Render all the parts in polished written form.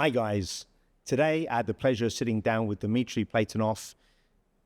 Hi guys, today I had the pleasure of sitting down with Dimitri Platonoff,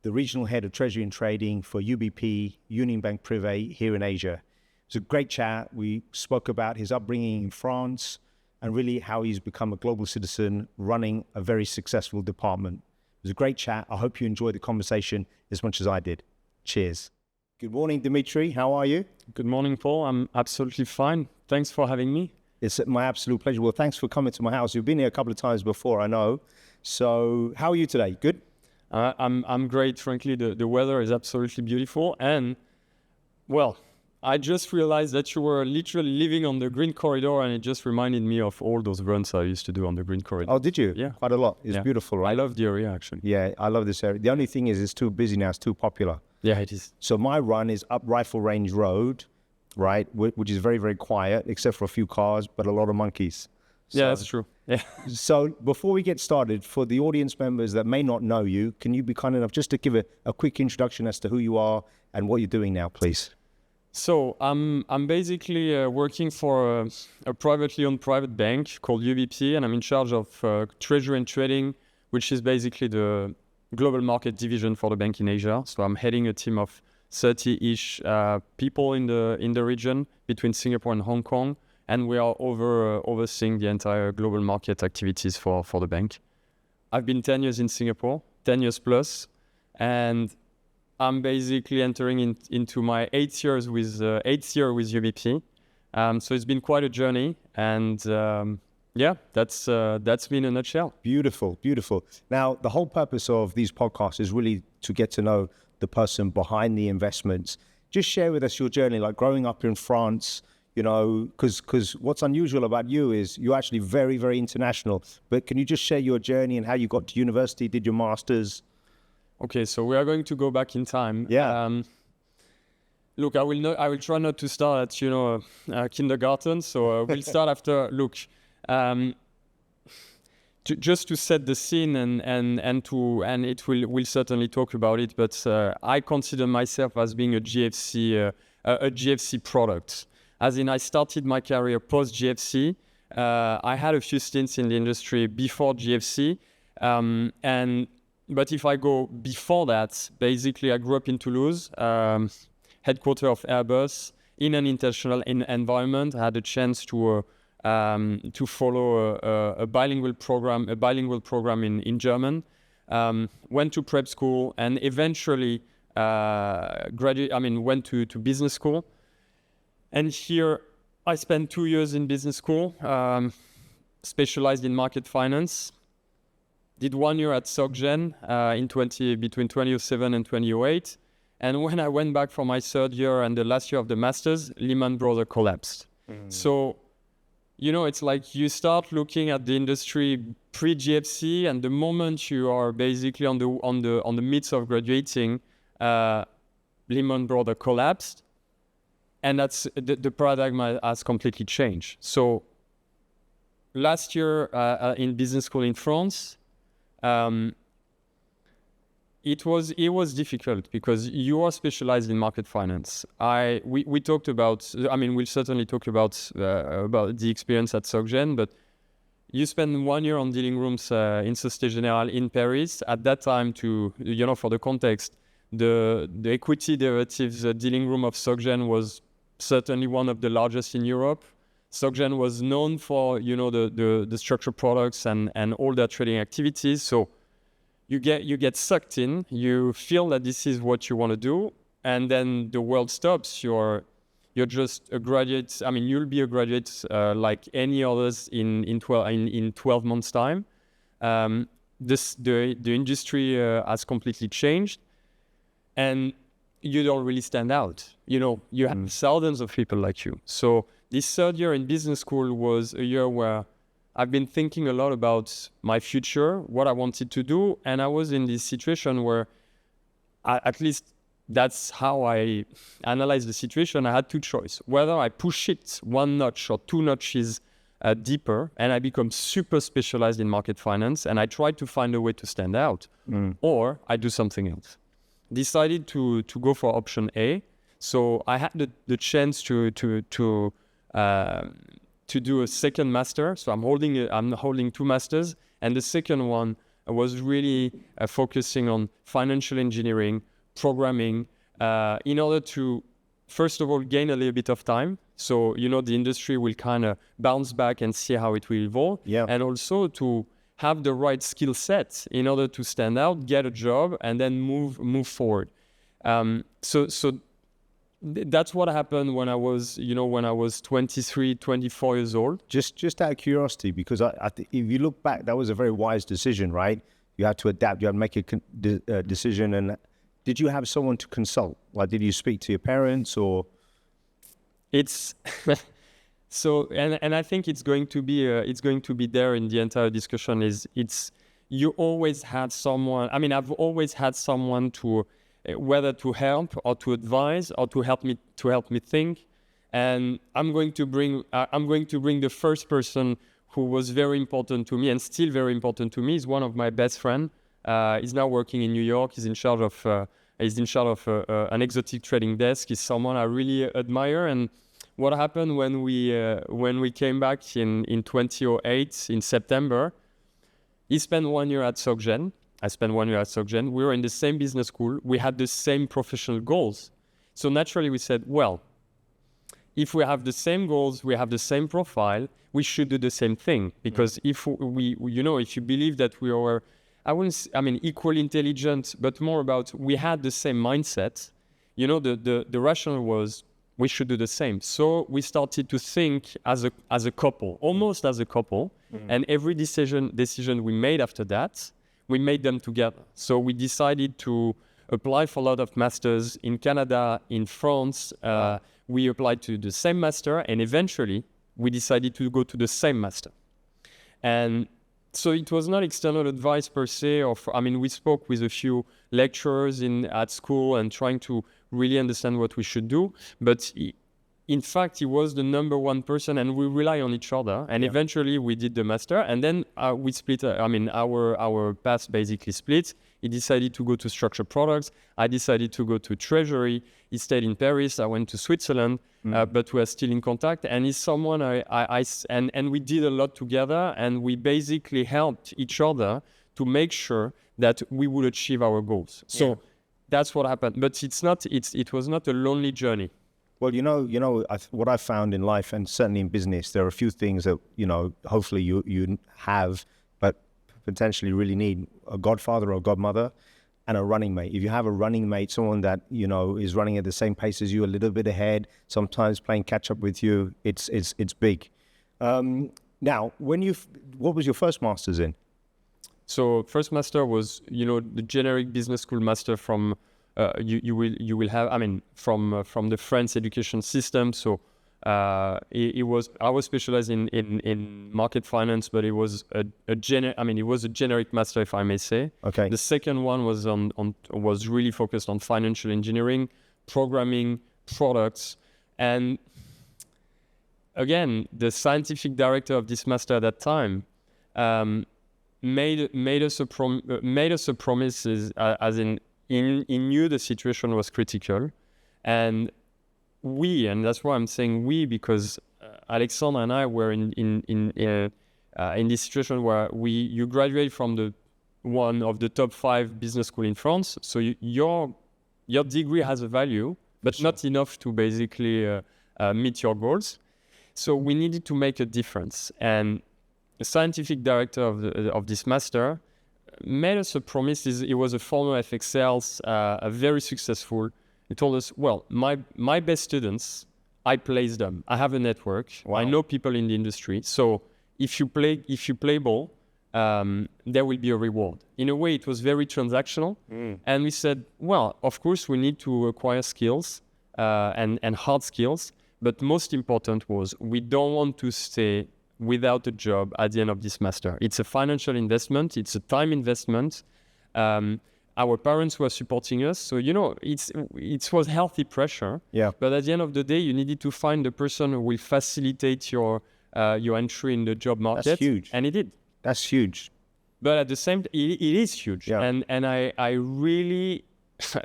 the Regional Head of Treasury and Trading for UBP, Union Bank Privé here in Asia. It was a great chat. We spoke about his upbringing in France and really how he's become a global citizen running a very successful department. It was a great chat. I hope you enjoyed the conversation as much as I did. Cheers. Good morning, Dimitri. How are you? Good morning, Paul. I'm absolutely fine. Thanks for having me. It's my absolute pleasure. Well, thanks for coming to my house. You've been here a couple of times before, I know. So how are you today? Good? I'm great. Frankly, the weather is absolutely beautiful. And, well, I just realized that you were literally living on the green corridor, and it just reminded me of all those runs I used to do on the green corridor. Oh, did you? Yeah. Quite a lot. It's beautiful, right? I love the area, actually. Yeah, I love this area. The only thing is it's too busy now. It's too popular. Yeah, it is. So my run is up Rifle Range Road, right, which is very, very quiet, except for a few cars, but a lot of monkeys. So, yeah, that's true. Yeah. So before we get started, for the audience members that may not know you, can you be kind enough just to give a quick introduction as to who you are and what you're doing now, please? So I'm basically working for a privately owned private bank called UBP, and I'm in charge of Treasury and Trading, which is basically the global market division for the bank in Asia. So I'm heading a team of 30-ish people in the region between Singapore and Hong Kong, and we are overseeing the entire global market activities for the bank. I've been 10 years in Singapore, 10 years plus, and I'm basically entering into my eighth year with UBP. So it's been quite a journey, and that's me in a nutshell. Beautiful, beautiful. Now, the whole purpose of these podcasts is really to get to know the person behind the investments. Just share with us your journey, like growing up in France, you know, because what's unusual about you is you're actually very, very international. But can you just share your journey and how you got to university, did your master's? Okay, so we are going to go back in time. Yeah. Look, I will try not to start at kindergarten. So we'll start after. Look, just to set the scene and we'll certainly talk about it. But I consider myself as being a GFC product. As in, I started my career post GFC. I had a few stints in the industry before GFC, But if I go before that, basically I grew up in Toulouse, headquarters of Airbus, in an international environment. I had a chance to follow a bilingual program in German. Went to prep school and eventually went to business school. And here I spent 2 years in business school, specialized in market finance. Did 1 year at SocGen between 2007 and 2008. And when I went back for my third year and the last year of the master's, Lehman Brothers collapsed. So, it's like you start looking at the industry pre-GFC, and the moment you are basically on the midst of graduating, Lehman Brothers collapsed, and that's the paradigm has completely changed. So, last year in business school in France, it was difficult because you are specialized in market finance. We talked about. We'll certainly talk about the experience at SocGen, but you spend 1 year on dealing rooms in Société Générale in Paris. At that time, for the context, the equity derivatives dealing room of SocGen was certainly one of the largest in Europe. SocGen was known for the structured products and all their trading activities. So you get sucked in. You feel that this is what you want to do, and then the world stops. You're just a graduate. You'll be a graduate like any others in 12 months' time. The industry has completely changed, and you don't really stand out. You have thousands of people like you. So this third year in business school was a year where I've been thinking a lot about my future, what I wanted to do, and I was in this situation where, at least that's how I analyzed the situation. I had two choices: whether I push it 1 notch or 2 notches deeper, and I become super specialized in market finance, and I try to find a way to stand out, or I do something else. Decided to go for option A. So I had the chance to to do a second master. So I'm holding 2 masters, and the second one was really focusing on financial engineering, programming, in order to, first of all, gain a little bit of time. So, the industry will kind of bounce back and see how it will evolve. Yeah. And also to have the right skill set in order to stand out, get a job, and then move forward. That's what happened when I was 23, 24 years old. Just out of curiosity, because if you look back, that was a very wise decision, right? You had to adapt, you had to make a decision. And did you have someone to consult? Like, did you speak to your parents or? It's so, and I think it's going to be there in the entire discussion. You always had someone. I mean, I've always had someone to, whether to help or to advise or to help me think. And I'm going to bring the first person who was very important to me and still very important to me. Is one of my best friends. He's now working in New York. He's in charge of an exotic trading desk. He's someone I really admire. And what happened when we came back in 2008 in September? He spent 1 year at SocGen. I spent 1 year at SocGen. We were in the same business school. We had the same professional goals. So naturally we said, well, if we have the same goals, we have the same profile, we should do the same thing. Because if you believe that we are, equally intelligent, but more about we had the same mindset, the rationale was we should do the same. So we started to think as a couple, almost as a couple. And every decision we made after that, we made them together. So we decided to apply for a lot of masters in Canada, in France. We applied to the same master, and eventually we decided to go to the same master. And so it was not external advice per se. We spoke with a few lecturers at school and trying to really understand what we should do. But in fact, he was the number one person, and we rely on each other. And eventually, we did the master, and then we split. Our paths basically split. He decided to go to structured products. I decided to go to Treasury. He stayed in Paris. I went to Switzerland, but we are still in contact. And he's someone and we did a lot together, and we basically helped each other to make sure that we would achieve our goals. So that's what happened. But it was not a lonely journey. Well, what I found in life, and certainly in business, there are a few things that, hopefully you have, but potentially really need: a godfather or godmother and a running mate. If you have a running mate, someone that, is running at the same pace as you, a little bit ahead, sometimes playing catch up with you, it's big. Now, what was your first master's in? So first master was, the generic business school master from, you will have, from the French education system. So I was specialized in market finance, but it was a generic master, if I may say. Okay. The second one was really focused on financial engineering, programming, products, and again, the scientific director of this master at that time made us a promise, as in he knew the situation was critical, and that's why I'm saying we, because Alexandre and I were in this situation where you graduate from one of the top 5 business school in France, so your degree has a value, but not enough to basically meet your goals. So we needed to make a difference, and the scientific director of this master made us a promise. He was a former FX sales, very successful. He told us, well, my best students, I place them. I have a network. Wow. I know people in the industry. So if you play ball, there will be a reward. In a way, it was very transactional. And we said, well, of course, we need to acquire skills and hard skills. But most important was we don't want to stay without a job at the end of this master. It's a financial investment. It's a time investment. Our parents were supporting us. So, it was healthy pressure. Yeah. But at the end of the day, you needed to find the person who will facilitate your entry in the job market. That's huge. And he did. That's huge. But at the same time, it is huge. Yeah. And I really,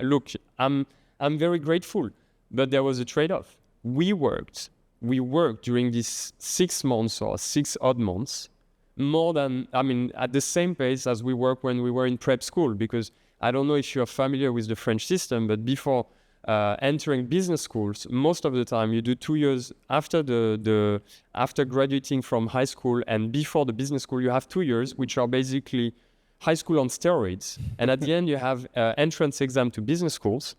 look, I'm very grateful. But there was a trade-off. We worked we worked during these 6 months or 6 odd months more than, at the same pace as we worked when we were in prep school, because I don't know if you're familiar with the French system, but before entering business schools, most of the time you do 2 years after after graduating from high school and before the business school, you have 2 years, which are basically high school on steroids. And at the end, you have entrance exam to business schools.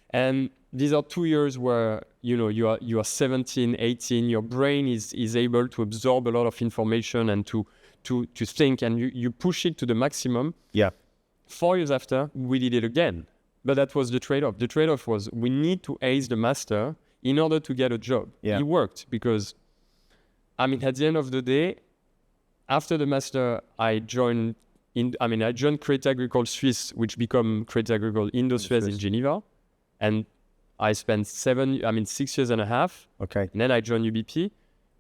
And these are 2 years where, you are 17, 18, your brain is able to absorb a lot of information and to think, and you push it to the maximum. Yeah. 4 years after, we did it again. But that was the trade-off. The trade-off was we need to ace the master in order to get a job. Yeah. It worked because, at the end of the day, after the master, I joined Crédit Agricole Suisse, which became Crédit Agricole Indo-Suez in Geneva. And I spent 6 years and a half. Okay. And then I joined UBP.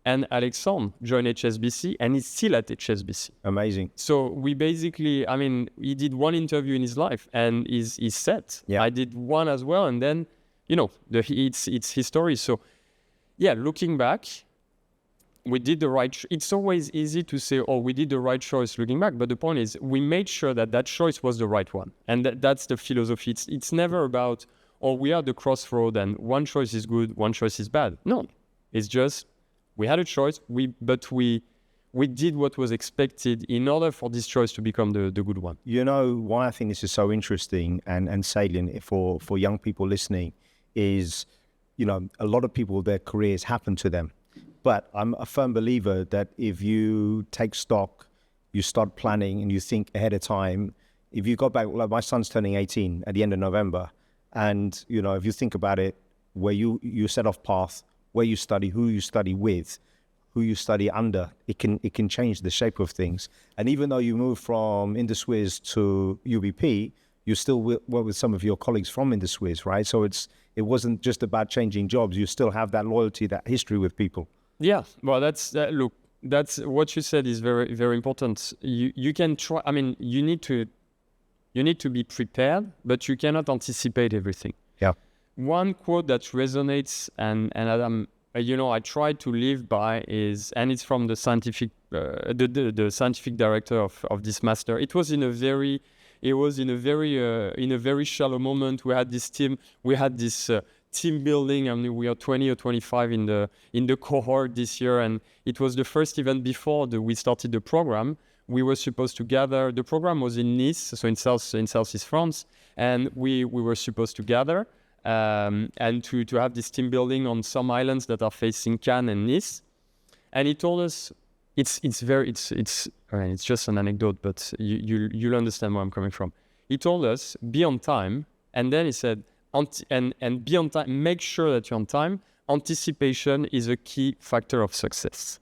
And Alexandre joined HSBC, and he's still at HSBC. Amazing. So we basically, he did one interview in his life, and he's set. Yeah. I did one as well, and then, it's his story. So, yeah, looking back, we did the right. It's always easy to say, "Oh, we did the right choice." Looking back, but the point is, we made sure that choice was the right one, and that's the philosophy. It's never about, "Oh, we are at the crossroad, and one choice is good, one choice is bad." No, it's just. We had a choice, but we did what was expected in order for this choice to become the good one. You know why I think this is so interesting and salient for young people listening is, a lot of people, their careers happen to them. But I'm a firm believer that if you take stock, you start planning and you think ahead of time, if you go back, like my son's turning 18 at the end of November, and, if you think about it, where you set off path, where you study, who you study with, who you study under, it can change the shape of things. And even though you move from Indo-Suez to UBP, you still work with some of your colleagues from Indo-Suez, right? So it wasn't just about changing jobs. You still have that loyalty, that history with people. Yeah, well, that's what you said is very, very important. You can try. You need to be prepared, but you cannot anticipate everything. Yeah. One quote that resonates and I try to live by is, and it's from the scientific the scientific director of this master. It was in a very shallow moment. We had this team building. We are 20 or 25 in the cohort this year, and it was the first event before we started the program. We were supposed to gather. The program was in Nice, so in southeast France, and we were supposed to gather. And to have this team building on some islands that are facing Cannes and Nice. And he told us, it's just an anecdote, but you'll understand where I'm coming from. He told us, be on time, and then he said, and be on time, make sure that you're on time. Anticipation is a key factor of success.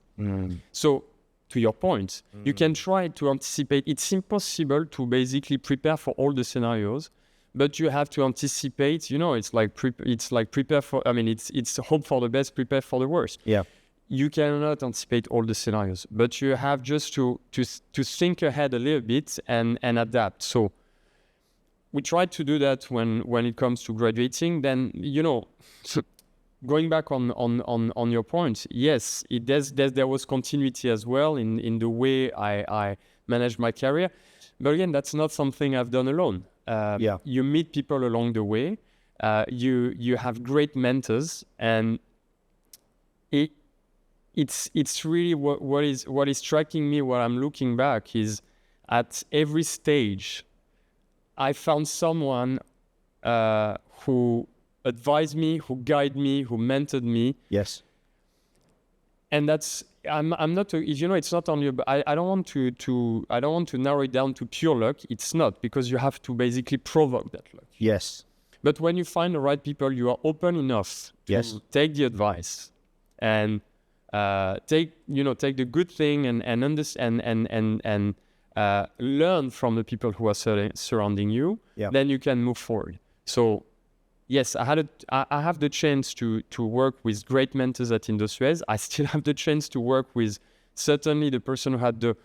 So, to your point, you can try to anticipate. It's impossible to basically prepare for all the scenarios. But you have to anticipate, it's like prepare for, it's hope for the best, prepare for the worst. Yeah. You cannot anticipate all the scenarios, but you have just to think ahead a little bit and adapt. So we try to do that when it comes to graduating. Then, going back on your point, yes, there was continuity as well in the way I managed my career. But again, that's not something I've done alone. You meet people along the way. You have great mentors, and it's really what is striking me. What I'm looking back is at every stage, I found someone who advised me, who guided me, who mentored me. Yes. And that's I'm not it's not only I don't want to narrow it down to pure luck. It's not, because you have to basically provoke that luck. Yes. But when you find the right people, you are open enough to take the advice and take the good thing and understand and learn from the people who are surrounding you. Yeah. Then you can move forward. So yes, I have the chance to work with great mentors at Indo-Suez. I still have the chance to work with certainly the person who had the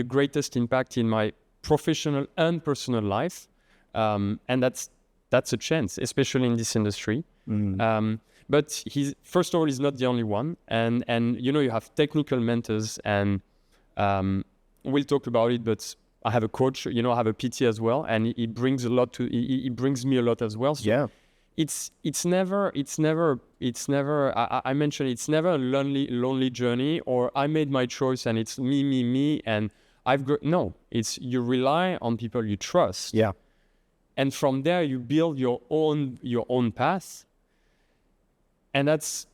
greatest impact in my professional and personal life. And that's a chance, especially in this industry. But first of all, he's not the only one. And you have technical mentors, and we'll talk about it, but I have a coach, I have a PT as well, and he brings a lot he brings me a lot as well. So it's never I mentioned it's never a lonely journey, or I made my choice and it's me and it's you rely on people you trust. Yeah. And from there you build your own path. And that's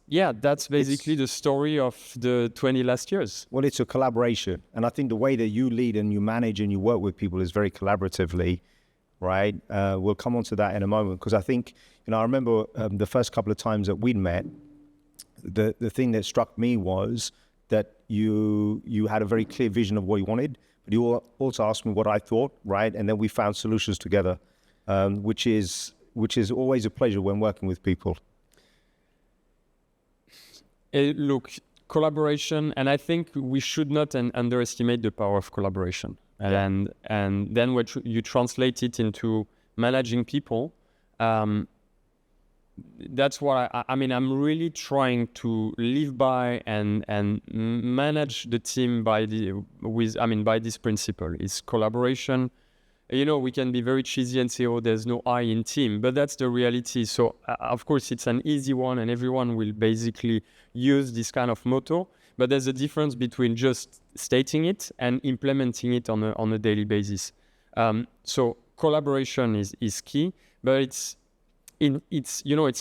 basically the story of the 20 last years. Well, it's a collaboration. And I think the way that you lead and you manage and you work with people is very collaboratively, right? We'll come on to that in a moment, because I think, I remember the first couple of times that we'd met, the thing that struck me was that you had a very clear vision of what you wanted, but you also asked me what I thought, right? And then we found solutions together, which is always a pleasure when working with people. Look, collaboration, and I think we should not underestimate the power of collaboration. And then what you translate it into managing people. That's what I'm really trying to live by and manage the team by this principle. It's collaboration. We can be very cheesy and say, there's no I in team, but that's the reality. So of course it's an easy one and everyone will basically use this kind of motto, but there's a difference between just stating it and implementing it on a daily basis. So collaboration is key, but it's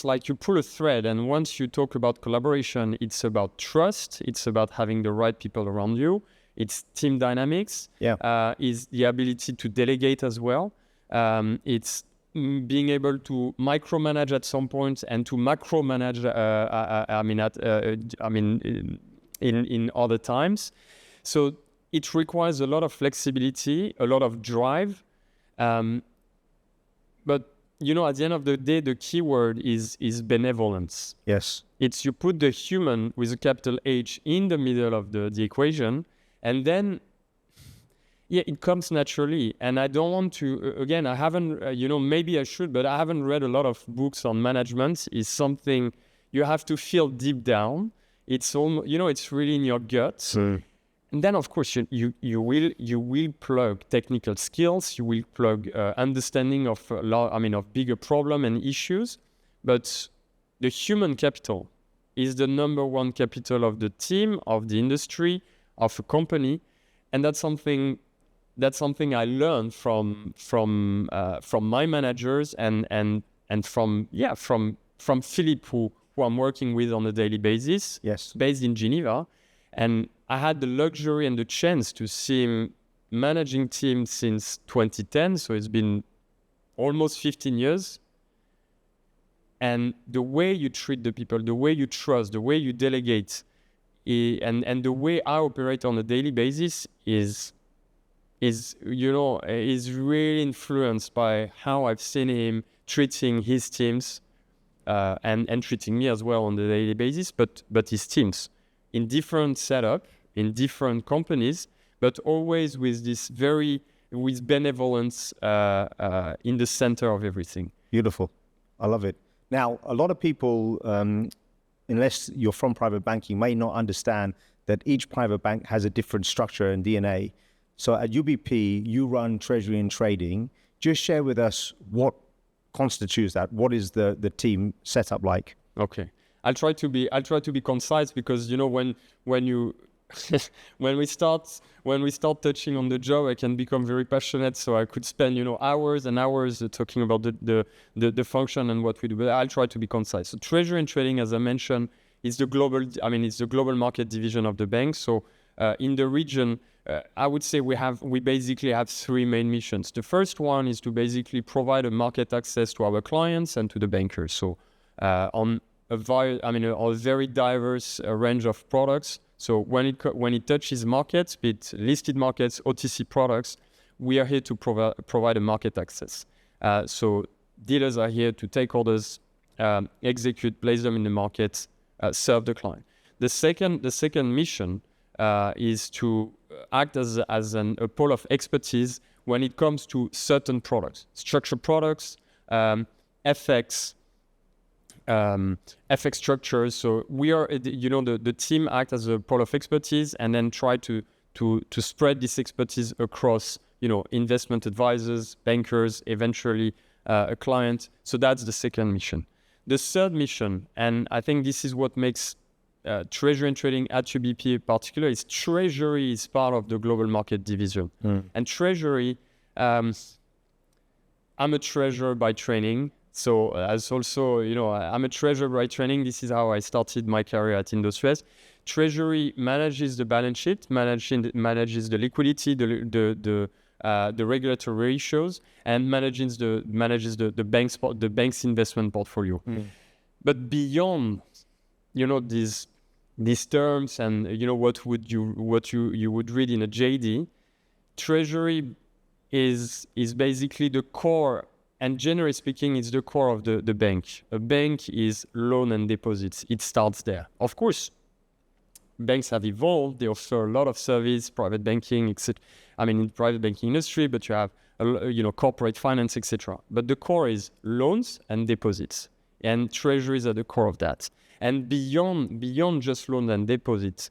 like you pull a thread, and once you talk about collaboration, it's about trust, it's about having the right people around you. It's team dynamics, is the ability to delegate as well. It's being able to micromanage at some point and to macromanage, in other times. So it requires a lot of flexibility, a lot of drive. But, at the end of the day, the key word is benevolence. Yes. It's you put the human with a capital H in the middle of the equation. And then, it comes naturally. And I don't want to, again, I haven't, maybe I should, but I haven't read a lot of books on management. It's something you have to feel deep down. It's almost, it's really in your gut. And then, of course, you will plug technical skills. You will plug understanding of bigger problem and issues. But the human capital is the number one capital of the team, of the industry, of a company, and that's something I learned from my managers and from Philippe, who I'm working with on a daily basis. Yes. Based in Geneva, and I had the luxury and the chance to see him managing teams since 2010, so it's been almost 15 years. And the way you treat the people, the way you trust, the way you delegate, and the way I operate on a daily basis is really influenced by how I've seen him treating his teams, and treating me as well on the daily basis, but his teams in different setup, in different companies, but always with benevolence in the center of everything. Beautiful. I love it. Now, a lot of people, unless you're from private banking, may not understand that each private bank has a different structure and DNA. So at UBP, you run Treasury and Trading. Just share with us what constitutes that. What is the team set up like? Okay, I'll try to be concise, because when we start touching on the job, I can become very passionate. So I could spend hours and hours talking about the function and what we do. But I'll try to be concise. So Treasury and Trading, as I mentioned, is the global market division of the bank. So in the region, I would say we basically have three main missions. The first one is to basically provide a market access to our clients and to the bankers. So on a very diverse range of products. So when it touches markets, be it listed markets, OTC products, we are here to provide a market access. So dealers are here to take orders, execute, place them in the market, serve the client. The second mission is to act as a pole of expertise when it comes to certain products, structured products, FX, FX structures. So we are, the team act as a pool of expertise and then try to spread this expertise across, investment advisors, bankers, eventually a client. So that's the second mission. The third mission, and I think this is what makes Treasury and Trading at UBP in particular, is Treasury is part of the global market division. And Treasury, I'm a treasurer by training. So as also, I'm a treasurer by training. This is how I started my career at Industries. Treasury manages the balance sheet, manages the liquidity, the regulatory ratios, and manages the bank's investment portfolio. But beyond, these terms and what you would read in a JD, Treasury is basically the core, and generally speaking, it's the core of the bank. A bank is loan and deposits. It starts there. Of course, banks have evolved. They offer a lot of service, private banking, etc. In private banking industry, but you have corporate finance, etc. But the core is loans and deposits, and treasuries are the core of that. And beyond just loans and deposits,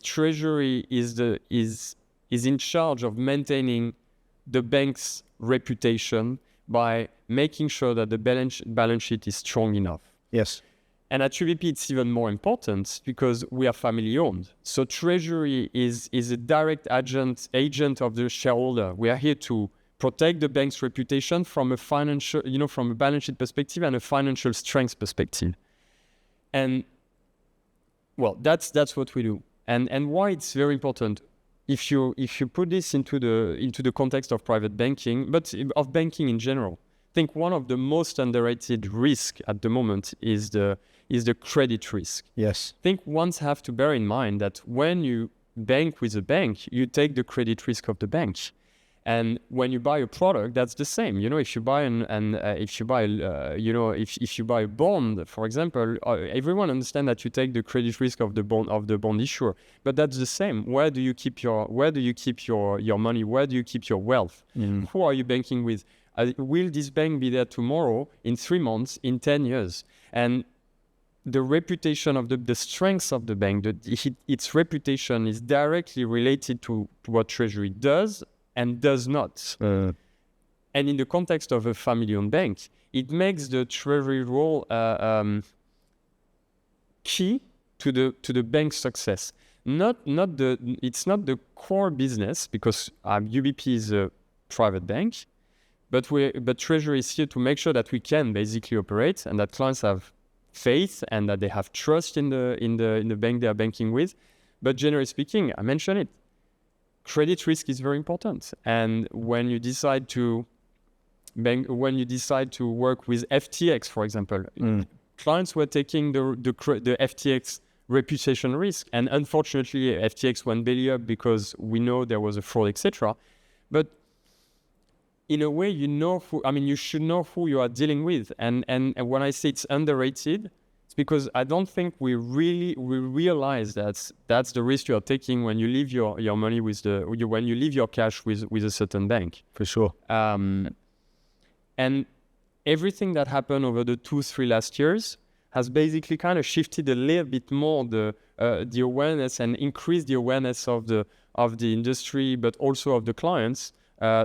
Treasury is in charge of maintaining the bank's reputation by making sure that the balance sheet is strong enough. Yes. And at UBP, it's even more important because we are family owned. So Treasury is a direct agent of the shareholder. We are here to protect the bank's reputation from a financial, from a balance sheet perspective and a financial strength perspective. And well, that's what we do. And why it's very important. If you put this into the context of private banking, but of banking in general, I think one of the most underrated risk at the moment is the credit risk. Yes. I think ones have to bear in mind that when you bank with a bank, you take the credit risk of the bank. And when you buy a product, that's the same. If you buy if you buy a bond, for example, everyone understands that you take the credit risk of the bond issuer. But that's the same. Where do you keep your money? Where do you keep your wealth? Who are you banking with? Will this bank be there tomorrow, in 3 months, in 10 years? And the reputation of the strength of the bank, its reputation is directly related to what Treasury does and does not. And in the context of a family-owned bank, it makes the Treasury role key to the bank's success. It's not the core business because UBP is a private bank, but Treasury is here to make sure that we can basically operate and that clients have faith and that they have trust in the bank they are banking with. But generally speaking, I mentioned it. Credit risk is very important, and when you decide to work with FTX, for example, clients were taking the FTX reputation risk, and unfortunately, FTX went belly up because we know there was a fraud, etc. But in a way, you should know who you are dealing with, and when I say it's underrated, it's because I don't think we realize that that's the risk you are taking when you leave your money when you leave your cash with a certain bank. For sure. And everything that happened over the 2-3 last years has basically kind of shifted a little bit more the awareness and increased the awareness of the industry, but also of the clients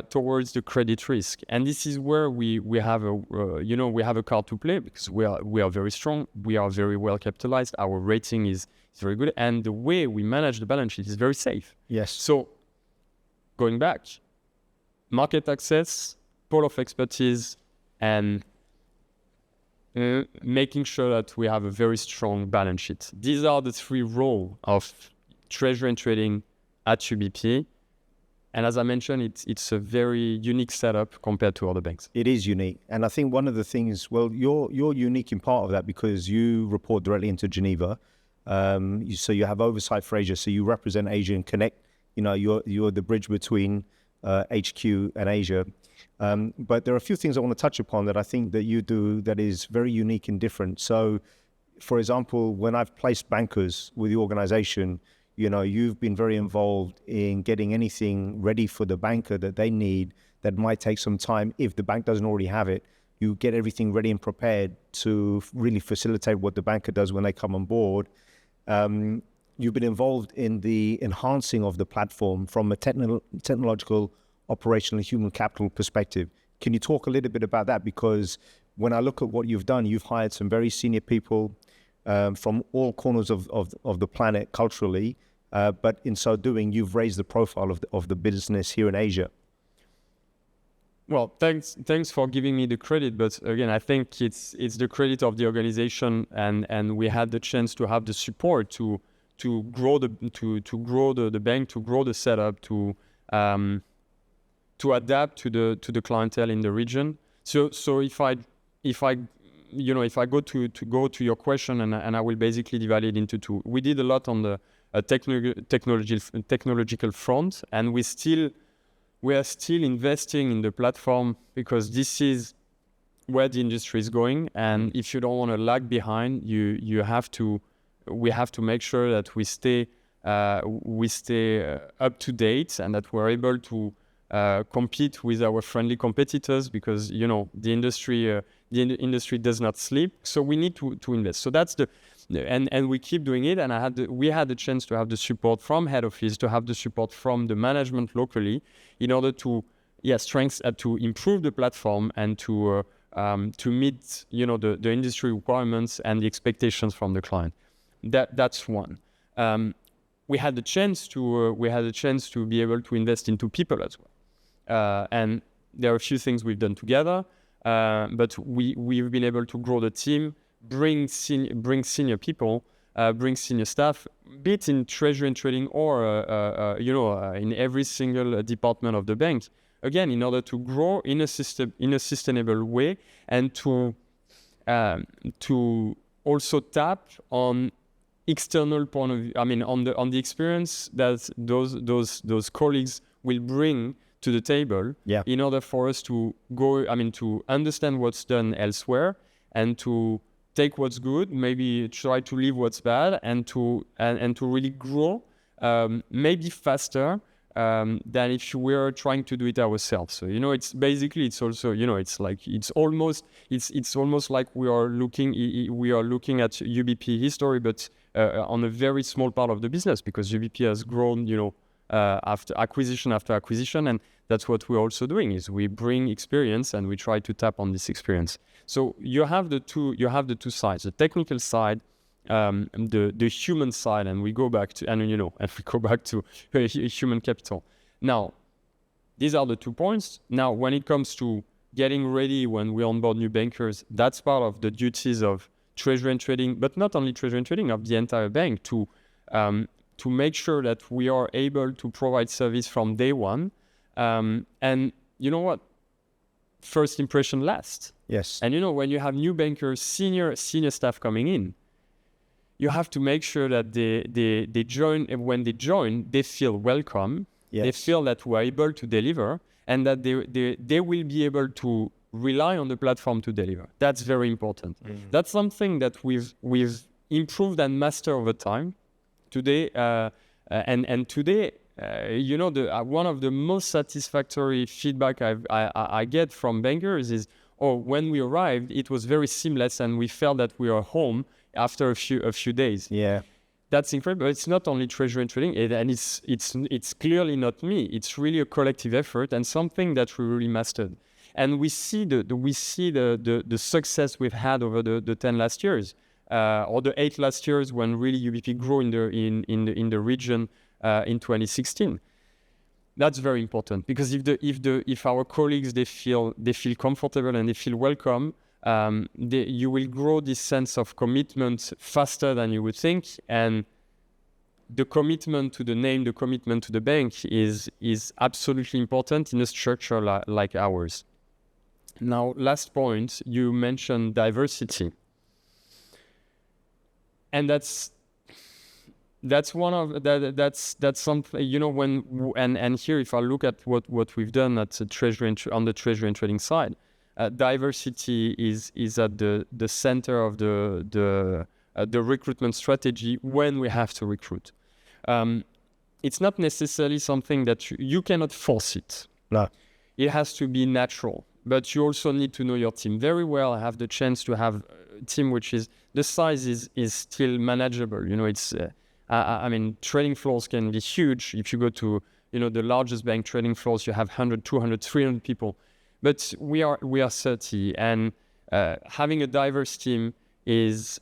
towards the credit risk. And this is where we have a card to play because we are very strong, we are very well capitalized, our rating is very good, and the way we manage the balance sheet is very safe. Yes. So going back, market access, pool of expertise, and making sure that we have a very strong balance sheet. These are the 3 roles of Treasury and Trading at UBP. And as I mentioned, it's a very unique setup compared to other banks. It is unique. And I think one of the things, well, you're unique in part of that because you report directly into Geneva. So you have oversight for Asia. So you represent Asia and connect, you're the bridge between HQ and Asia. But there are a few things I want to touch upon that I think that you do that is very unique and different. So, for example, when I've placed bankers with the organization, you've been very involved in getting anything ready for the banker that they need that might take some time if the bank doesn't already have it. you get everything ready and prepared to really facilitate what the banker does when they come on board. You've been involved in the enhancing of the platform from a technological, operational, human capital perspective. Can you talk a little bit about that? Because when I look at what you've done, you've hired some very senior people from all corners of the planet culturally, but in so doing, you've raised the profile of the business here in Asia. Well, thanks for giving me the credit, but again, I think it's the credit of the organization, and we had the chance to have the support to grow the bank, to grow the setup, to adapt to the clientele in the region. So if I go to your question, and I will basically divide it into two. We did a lot on the technological front, and we are still investing in the platform, because this is where the industry is going. And if you don't want to lag behind, we have to make sure that we stay up to date, and that we're able to compete with our friendly competitors, because the industry does not sleep. So we need to invest. So that's and we keep doing it. And we had the chance to have the support from head office, to have the support from the management locally, in order to to improve the platform and to meet the industry requirements and the expectations from the client. That's one. We had the chance to be able to invest into people as well. And there are a few things we've done together, but we've been able to grow the team, bring senior people, bring senior staff, be it in Treasury and Trading or in every single department of the bank. Again, in order to grow in a sustainable way, and to also tap on external point of view. I mean, on the experience that those colleagues will bring to the table, in order for us to to understand what's done elsewhere, and to take what's good, maybe try to leave what's bad, and to really grow, maybe faster than if we were trying to do it ourselves. So it's also it's almost like we are looking at UBP history, but on a very small part of the business, because UBP has grown after acquisition, and that's what we're also doing, is we bring experience and we try to tap on this experience. So you have the two sides, the technical side, the human side, and we go back to human capital. Now, these are the 2 points. Now, when it comes to getting ready when we onboard new bankers, that's part of the duties of Treasury and Trading, but not only Treasury and Trading, of the entire bank, to make sure that we are able to provide service from day one. And you know what? First impression lasts. Yes. And when you have new bankers, senior staff coming in, you have to make sure that they join. When they join, they feel welcome. Yes. They feel that we're able to deliver, and that they will be able to rely on the platform to deliver. That's very important. Mm-hmm. That's something that we've improved and mastered over time. Today, and today, one of the most satisfactory feedback I get from bankers is, when we arrived, it was very seamless, and we felt that we were home after a few days. Yeah, that's incredible. It's not only Treasury and Trading, and it's clearly not me. It's really a collective effort, and something that we really mastered. And we see the success we've had over the 10 last years, or the 8 last years, when really UBP grew in the region in 2016. That's very important, because if our colleagues they feel comfortable and they feel welcome, you will grow this sense of commitment faster than you would think. And the commitment to the name, the commitment to the bank is absolutely important in a structure like ours. Now, last point, you mentioned diversity, and that's one of that's something, when and here, if I look at what we've done at the Treasury on the Treasury and Trading side, diversity is at the center of the recruitment strategy when we have to recruit. It's not necessarily something that you cannot force it. No, it has to be natural. but you also need to know your team very well, have the chance to have a team which is, the size is still manageable. It's, I mean, trading floors can be huge. If you go to, the largest bank trading floors, you have 100, 200, 300 people. But we are 30, and having a diverse team is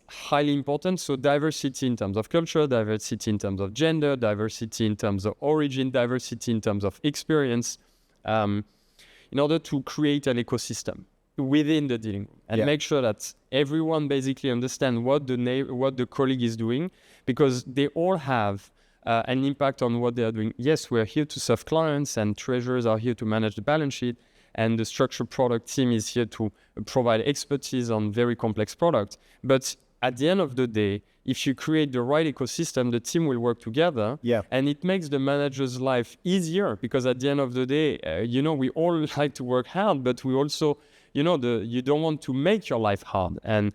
highly important. So diversity in terms of culture, diversity in terms of gender, diversity in terms of origin, diversity in terms of experience, in order to create an ecosystem within the dealing room and make sure that everyone basically understands what the colleague is doing, because they all have an impact on what they are doing. Yes, we're here to serve clients, and treasurers are here to manage the balance sheet, and the structured product team is here to provide expertise on very complex products. But at the end of the day, if you create the right ecosystem, the team will work together, and it makes the manager's life easier, because at the end of the day, we all like to work hard, but we also, you don't want to make your life hard. And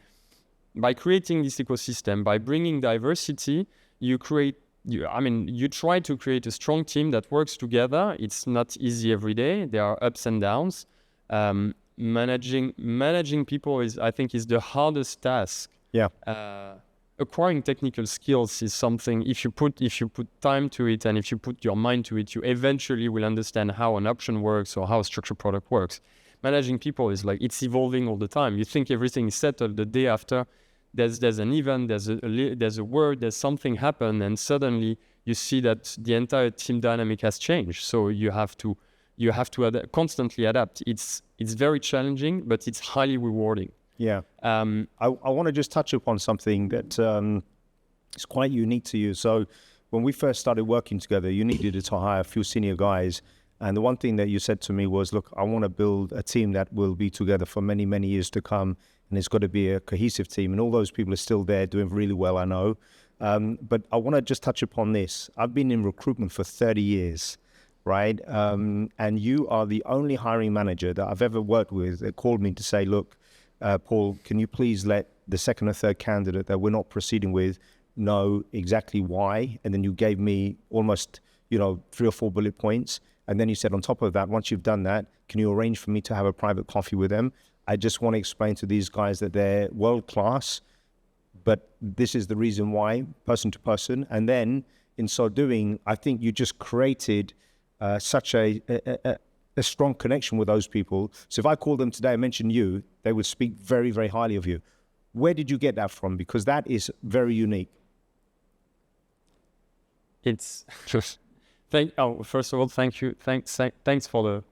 by creating this ecosystem, by bringing diversity, you try to create a strong team that works together. It's not easy every day. There are ups and downs. Managing people is the hardest task. Acquiring technical skills is something, if you put time to it, and if you put your mind to it, you eventually will understand how an option works or how a structured product works. Managing people is like, it's evolving all the time. You think everything is settled, the day after there's an event, there's a word, there's something happen, and suddenly you see that the entire team dynamic has changed. So you have to constantly adapt. It's very challenging, but it's highly rewarding. I want to just touch upon something that is quite unique to you. So when we first started working together, you needed to hire a few senior guys. And the one thing that you said to me was, look, I want to build a team that will be together for many, many years to come. And it's got to be a cohesive team. And all those people are still there doing really well, I know. But I want to just touch upon this. I've been in recruitment for 30 years, right? And you are the only hiring manager that I've ever worked with that called me to say, look, Paul, can you please let the second or third candidate that we're not proceeding with know exactly why? And then you gave me almost, 3 or 4 bullet points. And then you said, on top of that, once you've done that, can you arrange for me to have a private coffee with them? I just want to explain to these guys that they're world class, but this is the reason why, person to person. And then in so doing, I think you just created such a strong connection with those people. So if I called them today and mentioned you, they would speak very, very highly of you. Where did you get that from? Because that is very unique. It's just... first of all, thank you. Thanks for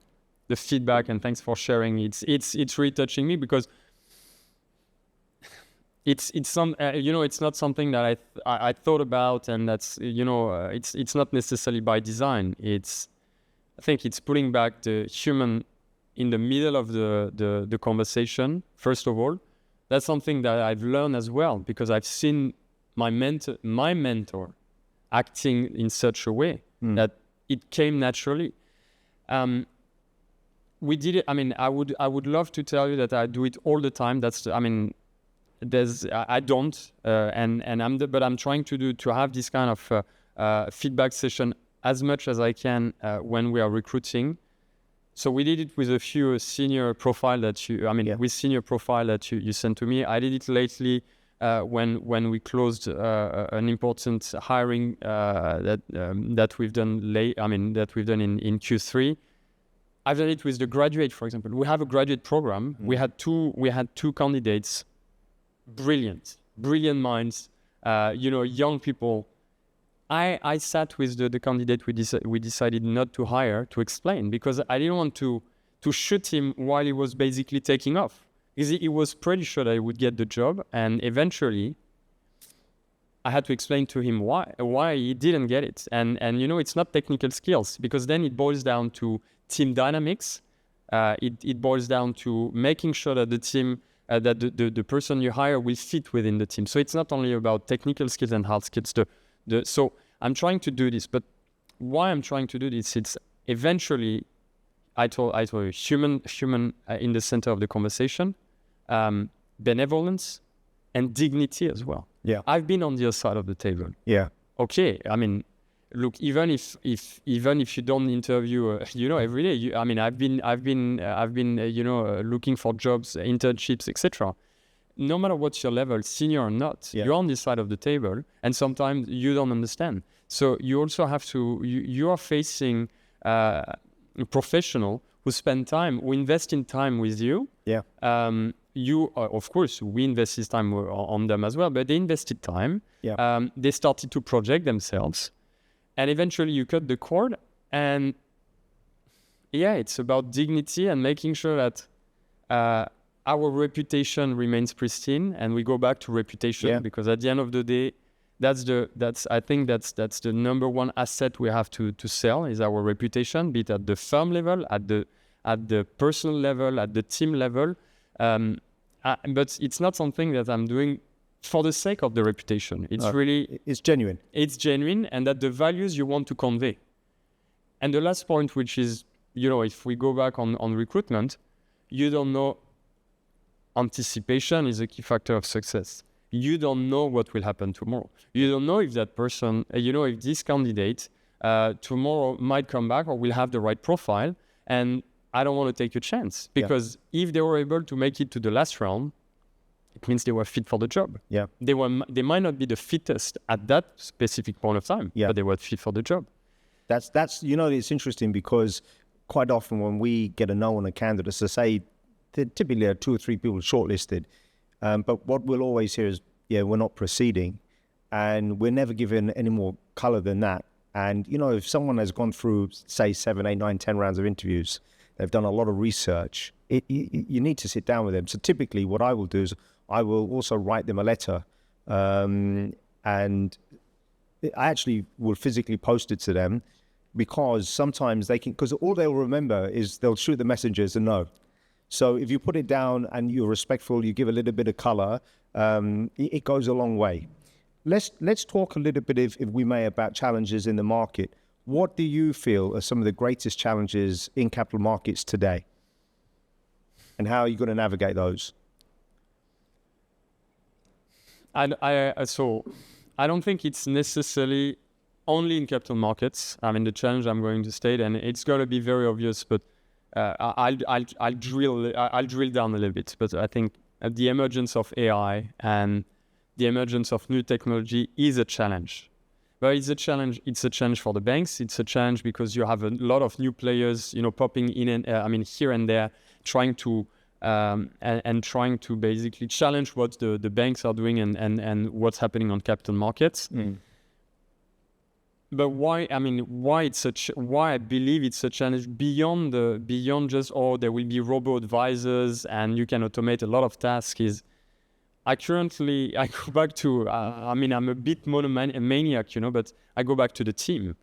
the feedback, and thanks for sharing. It's really touching me, because it's not something that I thought about, and that's it's not necessarily by design. I think it's putting back the human in the middle of the conversation. First of all, that's something that I've learned as well, because I've seen my mentor acting in such a way that it came naturally. We did it. I mean, I would love to tell you that I do it all the time. I don't, but I'm trying to have this kind of feedback session as much as I can when we are recruiting. So we did it with a few senior profile that with senior profile that you sent to me. I did it lately when we closed an important hiring that we've done that we've done in Q3. I've done it with the graduate, for example. We have a graduate program. We had two candidates, brilliant minds, young people. I sat with the candidate we decided not to hire to explain, because I didn't want to shoot him while he was basically taking off. Because he was pretty sure that he would get the job, and eventually I had to explain to him why he didn't get it. And it's not technical skills, because then it boils down to team dynamics. It boils down to making sure that the team, that the person you hire will fit within the team. So it's not only about technical skills and hard skills. So I'm trying to do this, but why I'm trying to do this, it's eventually, I told you, human in the center of the conversation, benevolence and dignity as well. Yeah. I've been on the other side of the table. Yeah. Okay. I mean, look, even if you don't interview, every day. I've been looking for jobs, internships, etc. No matter what's your level, senior or not, you're on this side of the table, and sometimes you don't understand. So you also have to. You are facing a professional who spend time, who invest in time with you. Yeah. Of course, we invest this time on them as well, but they invested time. Yeah. They started to project themselves, and eventually you cut the cord. And it's about dignity and making sure that our reputation remains pristine, and we go back to reputation because at the end of the day, that's the number one asset we have to sell is our reputation, be it at the firm level, at the personal level, at the team level. But it's not something that I'm doing for the sake of the reputation. It's genuine. It's genuine, and that the values you want to convey. And the last point, which is, if we go back on recruitment, you don't know. Anticipation is a key factor of success. You don't know what will happen tomorrow. You don't know if that person, if this candidate tomorrow might come back or will have the right profile. And I don't want to take a chance because if they were able to make it to the last round, it means they were fit for the job. Yeah. They might not be the fittest at that specific point of time, but they were fit for the job. That's it's interesting because quite often when we get a no on a candidate, so say typically there are 2 or 3 people shortlisted, but what we'll always hear is, we're not proceeding, and we're never given any more color than that. And, if someone has gone through, say, 7, 8, 9, 10 rounds of interviews, they've done a lot of research, you need to sit down with them. So typically what I will do is I will also write them a letter, and I actually will physically post it to them, because sometimes because all they'll remember is they'll shoot the messengers and no. So if you put it down and you're respectful, you give a little bit of color, it goes a long way. Let's talk a little bit, if we may, about challenges in the market. What do you feel are some of the greatest challenges in capital markets today? And how are you going to navigate those? So I don't think it's necessarily only in capital markets. The challenge I'm going to state, and it's going to be very obvious, but I'll drill down a little bit. But I think the emergence of AI and the emergence of new technology is a challenge. But it's a challenge. It's a challenge for the banks. It's a challenge because you have a lot of new players, popping in and here and there, trying to trying to basically challenge what the banks are doing and what's happening on capital markets. But why I believe it's a challenge beyond just there will be robo advisors and you can automate a lot of tasks is I go back to I'm a bit monomaniac, but I go back to the team.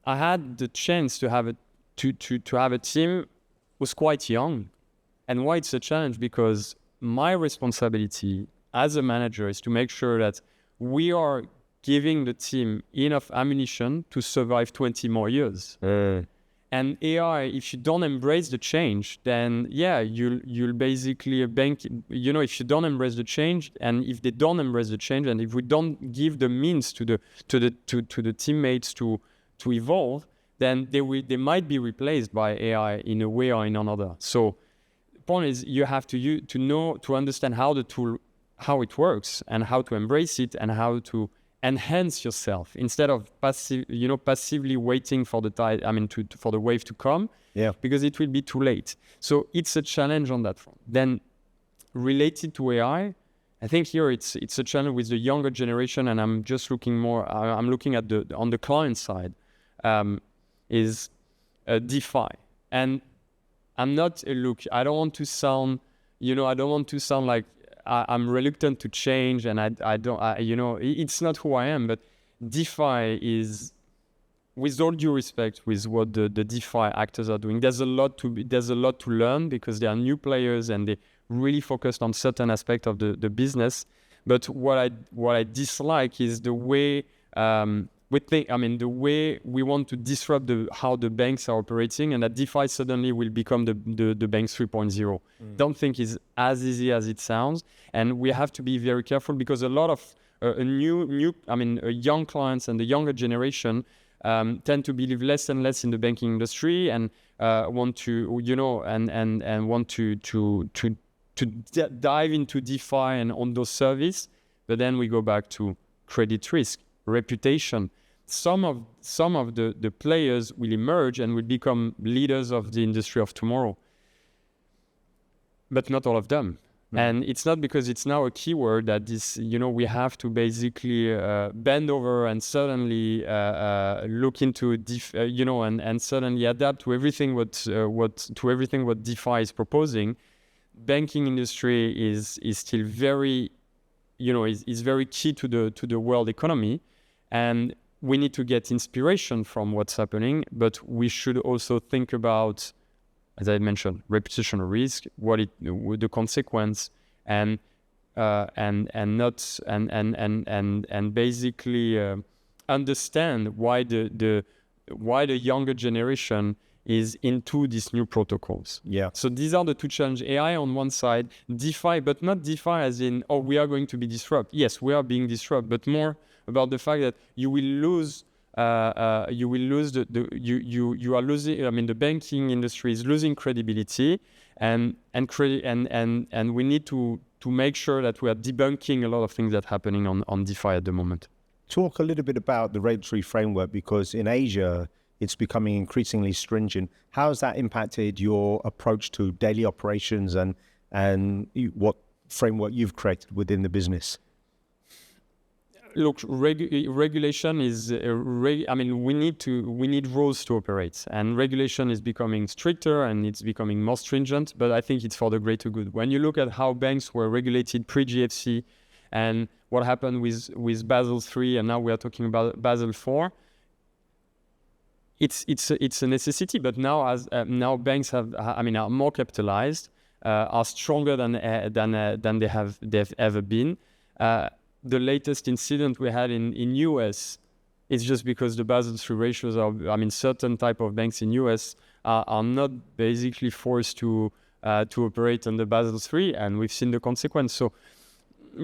I had the chance to have a team who's quite young. And why it's a challenge? Because my responsibility as a manager is to make sure that we are giving the team enough ammunition to survive 20 more years. And AI, if you don't embrace the change, then you'll basically a bank. If you don't embrace the change, and if they don't embrace the change, and if we don't give the means to the teammates to evolve, then they might be replaced by AI in a way or in another. So the point is you have to understand how the tool, how it works, and how to embrace it, and how to enhance yourself instead of passively waiting for the tide. For the wave to come. Yeah. Because it will be too late. So it's a challenge on that front. Then, related to AI, I think here it's a challenge with the younger generation, and I'm just looking more. I'm looking at on the client side, is DeFi, and I'm not I don't want to sound, like I'm reluctant to change, and it's not who I am. But DeFi is, with all due respect, with what the DeFi actors are doing, there's a lot to learn because they are new players and they really focused on certain aspects of the business. But what I dislike is the way the way we want to disrupt how the banks are operating, and that DeFi suddenly will become the banks 3.0. Don't think it's as easy as it sounds, and we have to be very careful because a lot young clients and the younger generation tend to believe less and less in the banking industry and want to, and want to dive into DeFi and on those services. But then we go back to credit risk, reputation. Some of the players will emerge and will become leaders of the industry of tomorrow, but not all of them. And it's not because it's now a keyword that this, we have to basically bend over and suddenly look into, and suddenly adapt to everything what DeFi is proposing. Banking industry is still very, is very key to the world economy, and we need to get inspiration from what's happening. But we should also think about, as I mentioned, reputational risk, the consequence, and basically understand why the younger generation is into these new protocols. Yeah. So these are the two challenges. AI on one side, DeFi, but not DeFi as in, we are going to be disrupted. Yes, we are being disrupted, but more about the fact that you will lose. You are losing. I mean, the banking industry is losing credibility, and we need to make sure that we are debunking a lot of things that are happening on DeFi at the moment. Talk a little bit about the regulatory framework, because in Asia it's becoming increasingly stringent. How has that impacted your approach to daily operations and what framework you've created within the business? Look, regulation is. We need rules to operate, and regulation is becoming stricter and it's becoming more stringent. But I think it's for the greater good. When you look at how banks were regulated pre-GFC, and what happened with Basel III, and now we are talking about Basel IV. It's a necessity. But now now banks are more capitalized, are stronger than they've ever been. The latest incident we had in US is just because the Basel III ratios are, certain type of banks in US are not basically forced to operate under Basel III, and we've seen the consequence. So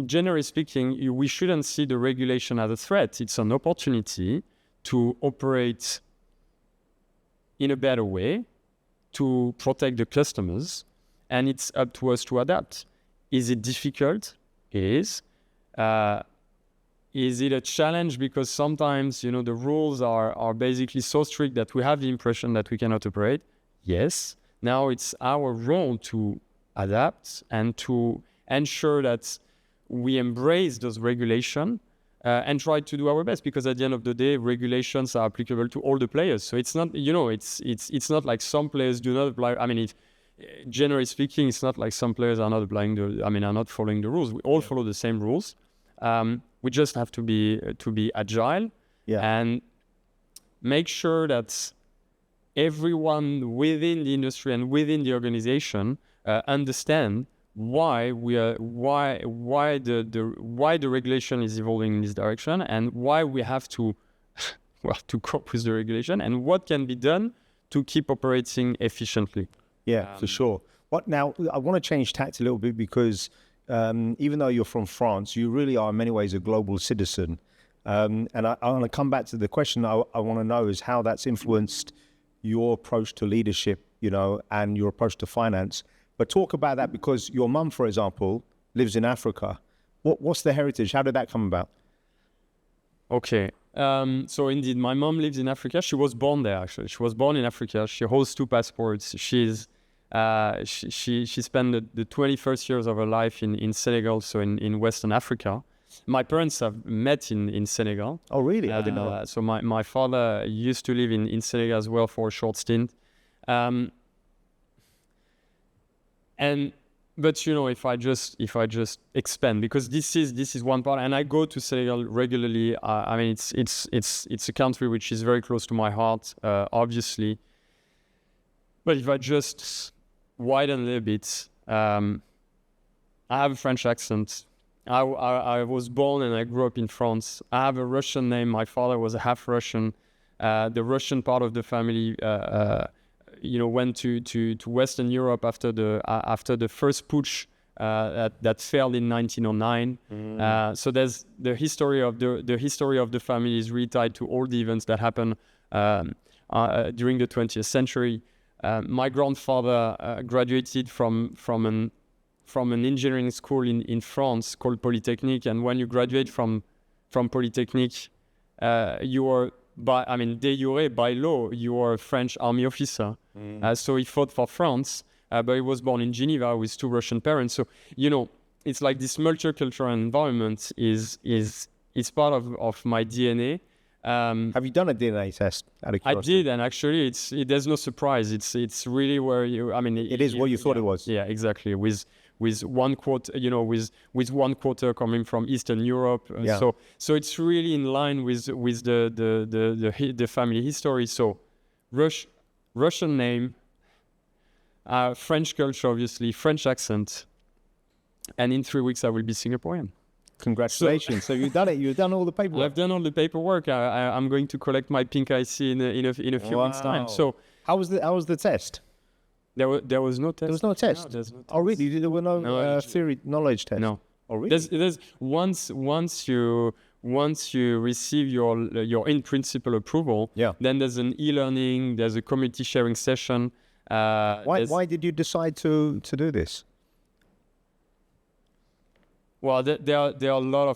generally speaking, we shouldn't see the regulation as a threat. It's an opportunity to operate in a better way, to protect the customers, and it's up to us to adapt. Is it difficult? It is. Is it a challenge because sometimes the rules are basically so strict that we have the impression that we cannot operate? Yes. Now it's our role to adapt and to ensure that we embrace those regulations and try to do our best, because at the end of the day, regulations are applicable to all the players. So it's not it's not like some players do not apply. Generally speaking, it's not like some players are not applying are not following the rules. We all follow the same rules. We just have to be agile and make sure that everyone within the industry and within the organization understand why the regulation is evolving in this direction, and why we have to to cope with the regulation, and what can be done to keep operating efficiently. Yeah, for sure. Now, I want to change tact a little bit, because even though you're from France, you really are in many ways a global citizen. And I want to come back to the question I want to know is how that's influenced your approach to leadership, and your approach to finance. But talk about that, because your mum, for example, lives in Africa. What's the heritage? How did that come about? Okay. So indeed, my mom lives in Africa. She was born there, actually. She was born in Africa. She holds 2 passports. She spent the 21st years of her life in Senegal, so in Western Africa. My parents have met in Senegal. Oh, really? I didn't know that. So my father used to live in Senegal as well for a short stint. But if I just expand, because this is one part, and I go to Senegal regularly. It's a country which is very close to my heart, obviously. But if I just widen a little bit, I have a French accent. I was born and I grew up in France. I have a Russian name. My father was a half Russian. The Russian part of the family went to Western Europe after the first putsch that failed in 1909. So there's the history of the family is really tied to all the events that happened during the 20th century. My grandfather graduated from an engineering school in France called Polytechnique, and when you graduate from Polytechnique, you are de jure, by law, you are a French army officer. So he fought for France, but he was born in Geneva with 2 Russian parents. So, it's like this multicultural environment is part of my DNA. Have you done a DNA test out of I curiosity? did, and actually, there's no surprise. It's really where you. It is what you thought it was. Yeah, exactly. With 1 quarter, with 1 quarter coming from Eastern Europe. So it's really in line with the family history. So, Russian name, French culture, obviously, French accent, and in 3 weeks I will be Singaporean. Congratulations! So you've done it. You've done all the paperwork. I've done all the paperwork. I'm going to collect my pink IC in a few weeks' time. So how was the test? There was no test. There was no test. No, there's no test. Oh, really? There were no theory knowledge test. No. Oh, really? There's once you receive your in principle approval, then there's an e-learning. There's a community sharing session. Why did you decide to do this? Well, there are a lot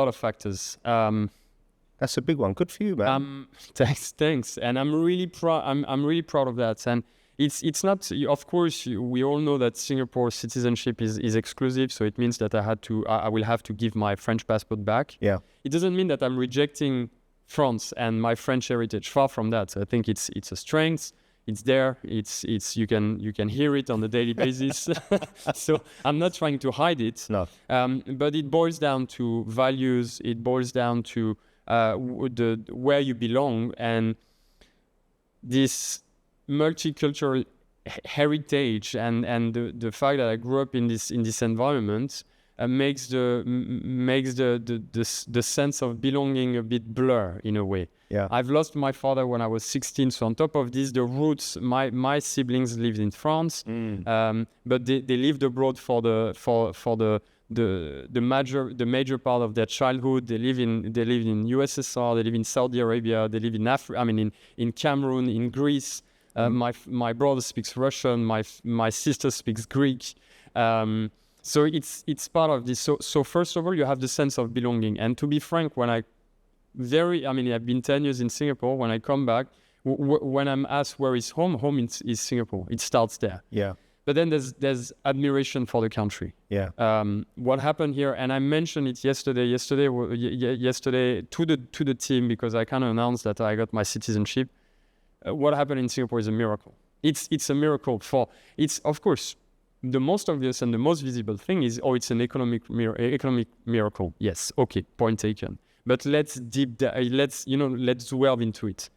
of factors. That's a big one. Good for you, man. Thanks, and I'm really proud. I'm really proud of that. And it's not. Of course, we all know that Singapore citizenship is exclusive, so it means that I will have to give my French passport back. Yeah. It doesn't mean that I'm rejecting France and my French heritage. Far from that. I think it's a strength. It's there. It's you can hear it on a daily basis. So I'm not trying to hide it. No. But it boils down to values. It boils down to where you belong, and this multicultural heritage and the fact that I grew up in this environment makes the sense of belonging a bit blur in a way. Yeah. I've lost my father when I was 16, so on top of this, the roots. My siblings lived in France, but they lived abroad for the major part of their childhood. They live in USSR. They live in Saudi Arabia. They live in Africa. In Cameroon, in Greece. My brother speaks Russian. My sister speaks Greek. So it's part of this. So first of all, you have the sense of belonging. And to be frank, I've been 10 years in Singapore. When I come back, when I'm asked where is home is Singapore. It starts there. Yeah. But then there's admiration for the country. Yeah. What happened here, and I mentioned it yesterday to the team, because I kind of announced that I got my citizenship. What happened in Singapore is a miracle. It's a miracle it's of course the most obvious and the most visible thing is it's an economic miracle. Yes, okay, point taken. But let's delve into it.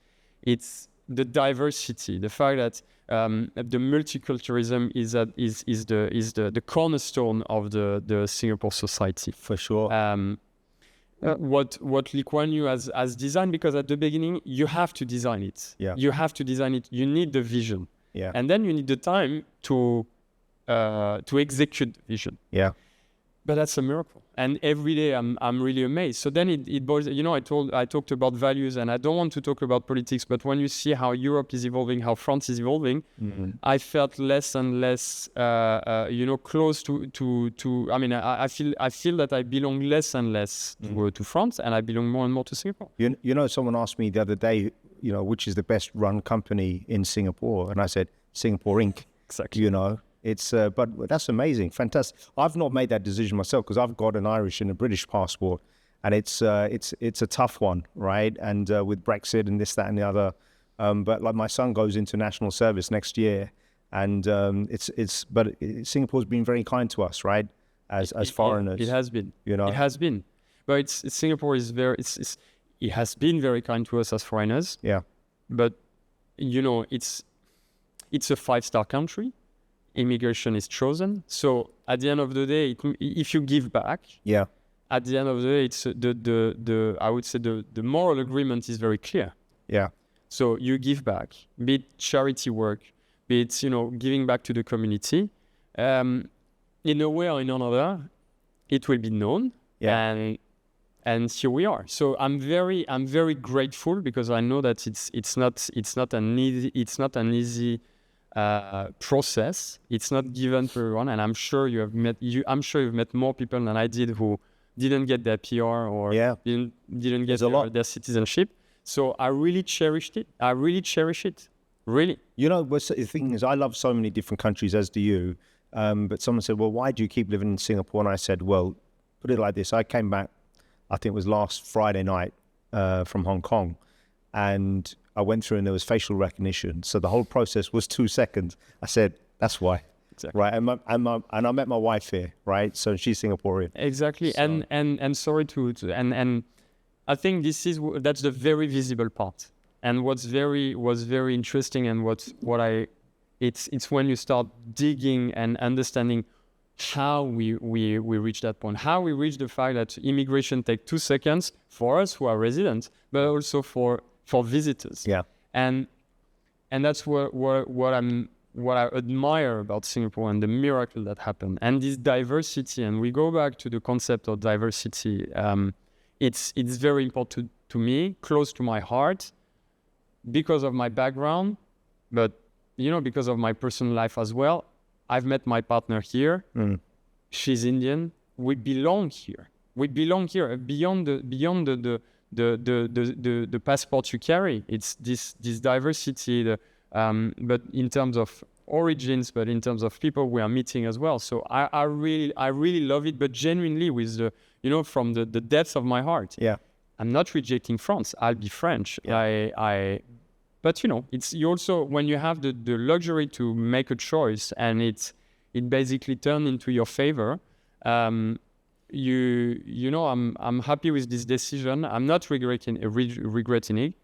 It's the diversity, the fact that the multiculturalism is the cornerstone of the Singapore society. For sure. What Lee Kuan Yew has designed, because at the beginning you have to design it. Yeah. You have to design it. You need the vision. Yeah. And then you need the time to execute the vision. Yeah. But that's a miracle. And every day I'm really amazed. So then it boils. I talked about values, and I don't want to talk about politics. But when you see how Europe is evolving, how France is evolving, I felt less and less, close to. I feel that I belong less and less to France, and I belong more and more to Singapore. Someone asked me the other day, which is the best run company in Singapore, and I said Singapore Inc. Exactly. It's but that's amazing, fantastic. I've not made that decision myself because I've got an Irish and a British passport, and it's a tough one, right? And with Brexit and this, that, and the other, but like my son goes into national service next year, and but Singapore's been very kind to us, right? As foreigners, it has been. It has been, but Singapore is it has been very kind to us as foreigners. Yeah, but it's a 5-star country. Immigration is chosen. So at the end of the day, if you give back, at the end of the day, it's I would say the moral agreement is very clear. Yeah. So you give back, be it charity work, be it giving back to the community. in a way or in another, it will be known. Yeah. And here we are. So I'm very grateful because I know that it's not an easy process. It's not given to everyone, and I'm sure you've met more people than I did who didn't get their PR or didn't get their citizenship. So I really cherished it. I really cherish it. Really. You know, the thing is, I love so many different countries, as do you. But someone said, well, why do you keep living in Singapore? And I said, well, put it like this. I came back, I think it was last Friday night from Hong Kong. And I went through and there was facial recognition. So the whole process was 2 seconds. I said, that's why. Exactly. Right. And I met my wife here, right? So she's Singaporean. Exactly. So. And sorry and I think that's the very visible part. And was very interesting and it's when you start digging and understanding how we reach that point, how we reach the fact that immigration takes 2 seconds for us who are residents, but also for visitors. Yeah. And that's what I admire about Singapore and the miracle that happened. And this diversity, and we go back to the concept of diversity, it's very important to me, close to my heart, because of my background, but because of my personal life as well. I've met my partner here. She's Indian. We belong here. Beyond the passport you carry. It's this diversity. But in terms of origins, but in terms of people we are meeting as well. So I really love it, but genuinely with from the depths of my heart. Yeah. I'm not rejecting France. I'll be French. Yeah. But it's you also when you have the luxury to make a choice and it basically turns into your favor. I'm happy with this decision. I'm not regretting it.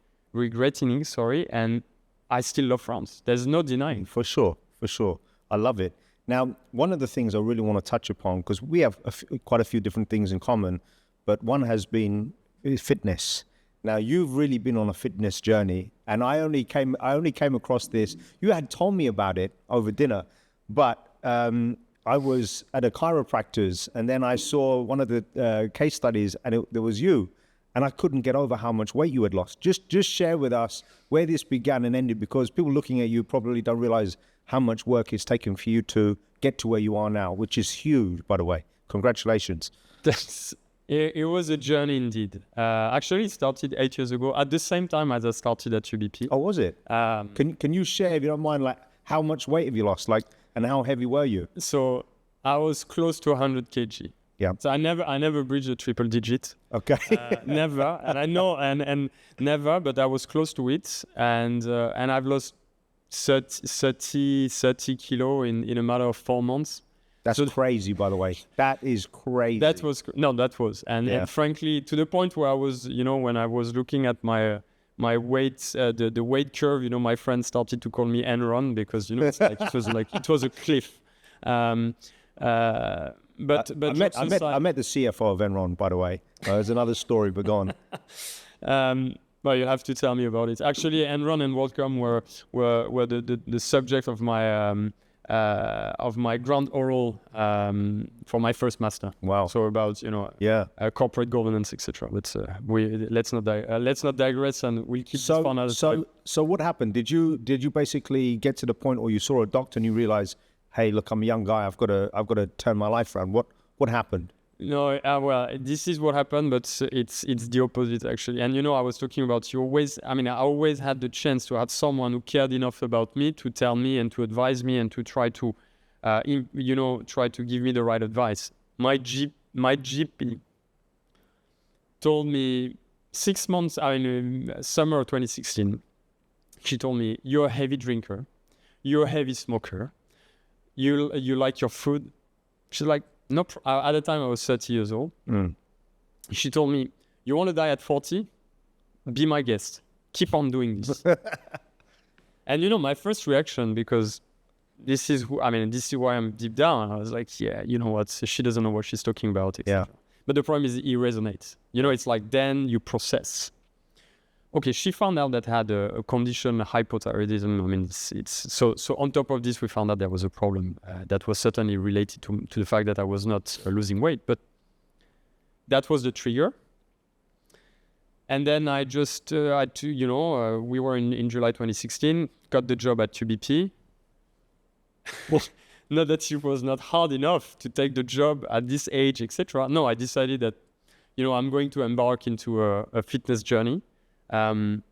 Sorry, and I still love France. There's no denying. For sure. I love it. Now, one of the things I really want to touch upon, because we have quite a few different things in common, but one has been fitness. Now, you've really been on a fitness journey, and I only came across this. You had told me about it over dinner, but I was at a chiropractor's, and then I saw one of the case studies, and there was you, and I couldn't get over how much weight you had lost. Just share with us where this began and ended, because people looking at you probably don't realize how much work it's taken for you to get to where you are now, which is huge, by the way. Congratulations. It was a journey indeed. Actually, it started 8 years ago at the same time as I started at UBP. Oh, was it? Can you share, if you don't mind, like how much weight have you lost, and how heavy were you? So I was close to 100 kg. Yeah. So I never breached a triple digit. Okay. Never, and I know, and never, but I was close to it, and I've lost 30 kilo in a matter of 4 months. That's crazy, by the way. That is crazy. That was. And frankly, to the point where I was, when I was looking at my weight, the weight curve, my friends started to call me Enron because, it's it was a cliff. But I met the CFO of Enron, by the way. There's another story, but go on. Well, you have to tell me about it. Actually, Enron and WorldCom were the subject of my grand oral for my first master. Wow! So about corporate governance, etc. But let's not digress, and we'll keep this for another time. So what happened? Did you basically get to the point where you saw a doctor and you realized, hey, look, I'm a young guy. I've got to turn my life around. What happened? No, well, this is what happened, but it's the opposite actually. And I was talking about I always had the chance to have someone who cared enough about me to tell me and to advise me and to try to, try to give me the right advice. My GP told me 6 months, summer of 2016, she told me, you're a heavy drinker, you're a heavy smoker, you like your food. She's like, no, at the time I was 30 years old. She told me, you want to die at 40? Be my guest. Keep on doing this. And my first reaction, because this is why I'm deep down. I was like, yeah, you know what? She doesn't know what she's talking about, etc. Yeah. But the problem is it resonates. It's like then you process. okay, she found out that I had a condition, hypothyroidism. I mean, it's so on top of this, we found out there was a problem that was certainly related to the fact that I was not losing weight, but that was the trigger. And then I just had to, we were in July 2016, got the job at UBP. Not that it was not hard enough to take the job at this age, etc. No, I decided that, I'm going to embark into a fitness journey. And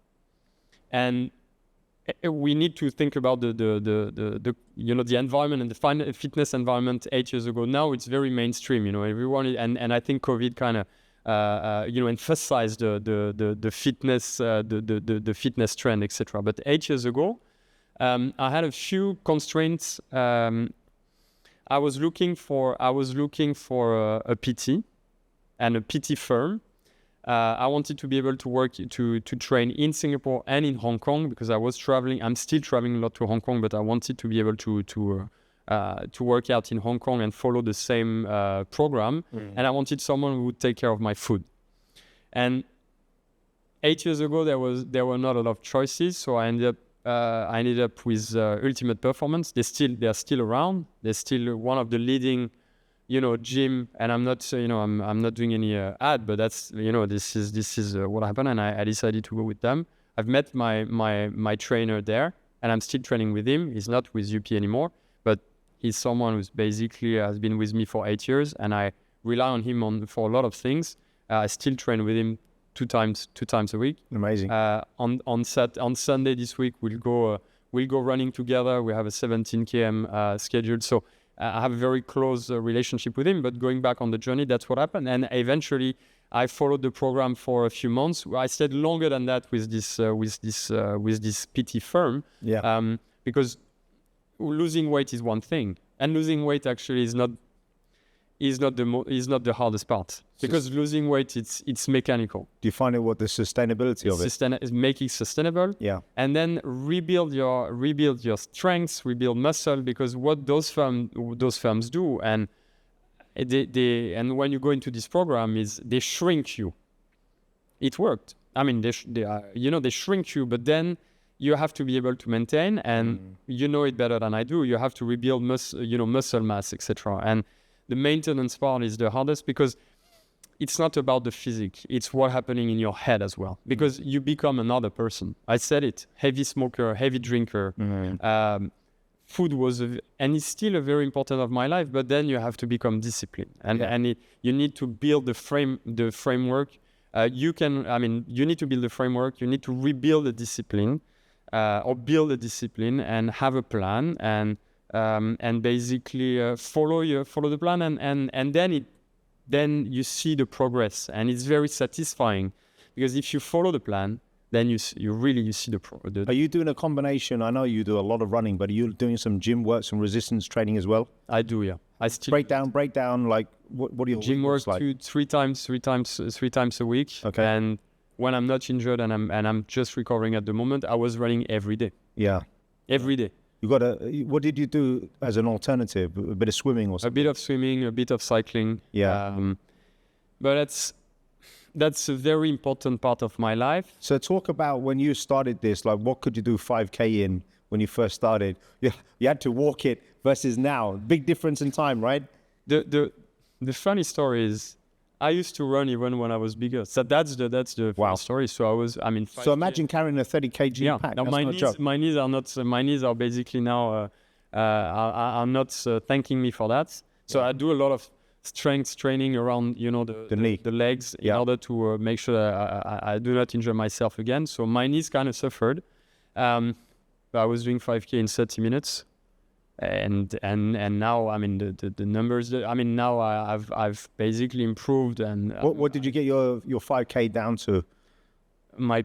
we need to think about the environment and the fitness environment 8 years ago. Now it's very mainstream, everyone, and I think COVID kind of emphasized the fitness, the fitness trend, etc. But 8 years ago, I had a few constraints. I was looking for a PT and a PT firm. I wanted to be able to work to train in Singapore and in Hong Kong because I was traveling. I'm still traveling a lot to Hong Kong, but I wanted to be able to work out in Hong Kong and follow the same program. And I wanted someone who would take care of my food. And 8 years ago, there were not a lot of choices, so I ended up with Ultimate Performance. They're still around. They're still one of the leading, gym. And I'm not, I'm not doing any ad, but that's, this is what happened. And I decided to go with them. I've met my trainer there, and I'm still training with him. He's not with UP anymore, but he's someone who's basically has been with me for 8 years, and I rely on him for a lot of things. I still train with him two times a week. Amazing. On Sunday this week we'll go running together. We have a 17 km scheduled, so I have a very close relationship with him. But going back on the journey, that's what happened, and eventually I followed the program for a few months. I stayed longer than that with this PT firm. Yeah. Because losing weight is one thing, and losing weight actually is not the hardest part, because losing weight it's mechanical. Do you find it what the sustainability of it? Is make it sustainable. Yeah. And then rebuild your strengths, rebuild muscle, because what those firms do, and and when you go into this program, is they shrink you. It worked. I mean, they shrink you, but then you have to be able to maintain, and you know it better than I do. You have to rebuild muscle mass, etc. And the maintenance part is the hardest, because it's not about the physique. It's what's happening in your head as well, because you become another person. I said it, heavy smoker, heavy drinker. Food was, and it's still a very important of my life, but then you have to become disciplined. You need to build the framework. You need to build the framework. You need to rebuild the discipline, or build a discipline and have a plan, and basically follow the plan, and then you see the progress, and it's very satisfying, because if you follow the plan, then you see the. Are you doing a combination? I know you do a lot of running, but are you doing some gym work, some resistance training as well? I do, yeah. I still break down. Like what are your gym work like? three times a week. Okay. And when I'm not injured and I'm just recovering at the moment, I was running every day. Yeah. Every day. What did you do as an alternative? A bit of swimming or something? A bit of swimming, a bit of cycling. Yeah. But that's a very important part of my life. So talk about when you started this, like what could you do 5K in when you first started? You had to walk it versus now. Big difference in time, right? The funny story is, I used to run even when I was bigger. So that's the wow. story. So I was, 5K. So imagine carrying a 30 kg pack. Now my knees are basically now are not thanking me for that. So I do a lot of strength training around the legs in order to make sure that I do not injure myself again. So my knees kind of suffered. But I was doing 5K in 30 minutes. And now the numbers. Now I've basically improved. And what did you get your 5K down to? My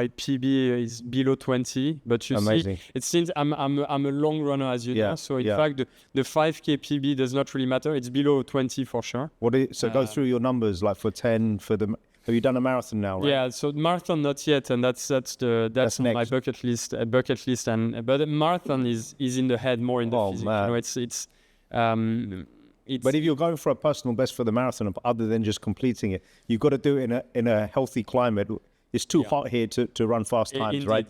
PB is below 20, but you amazing. See, it seems I'm a long runner, as you know. So in fact, the 5K PB does not really matter. It's below 20 for sure. Go through your numbers, like for 10 for the. Have you done a marathon now? Right? Yeah, so marathon not yet, and that's my bucket list. And but the marathon is in the head, more in the physique. Man. But if you're going for a personal best for the marathon, other than just completing it, you've got to do it in a healthy climate. It's too hot here to run fast times, Indeed. right?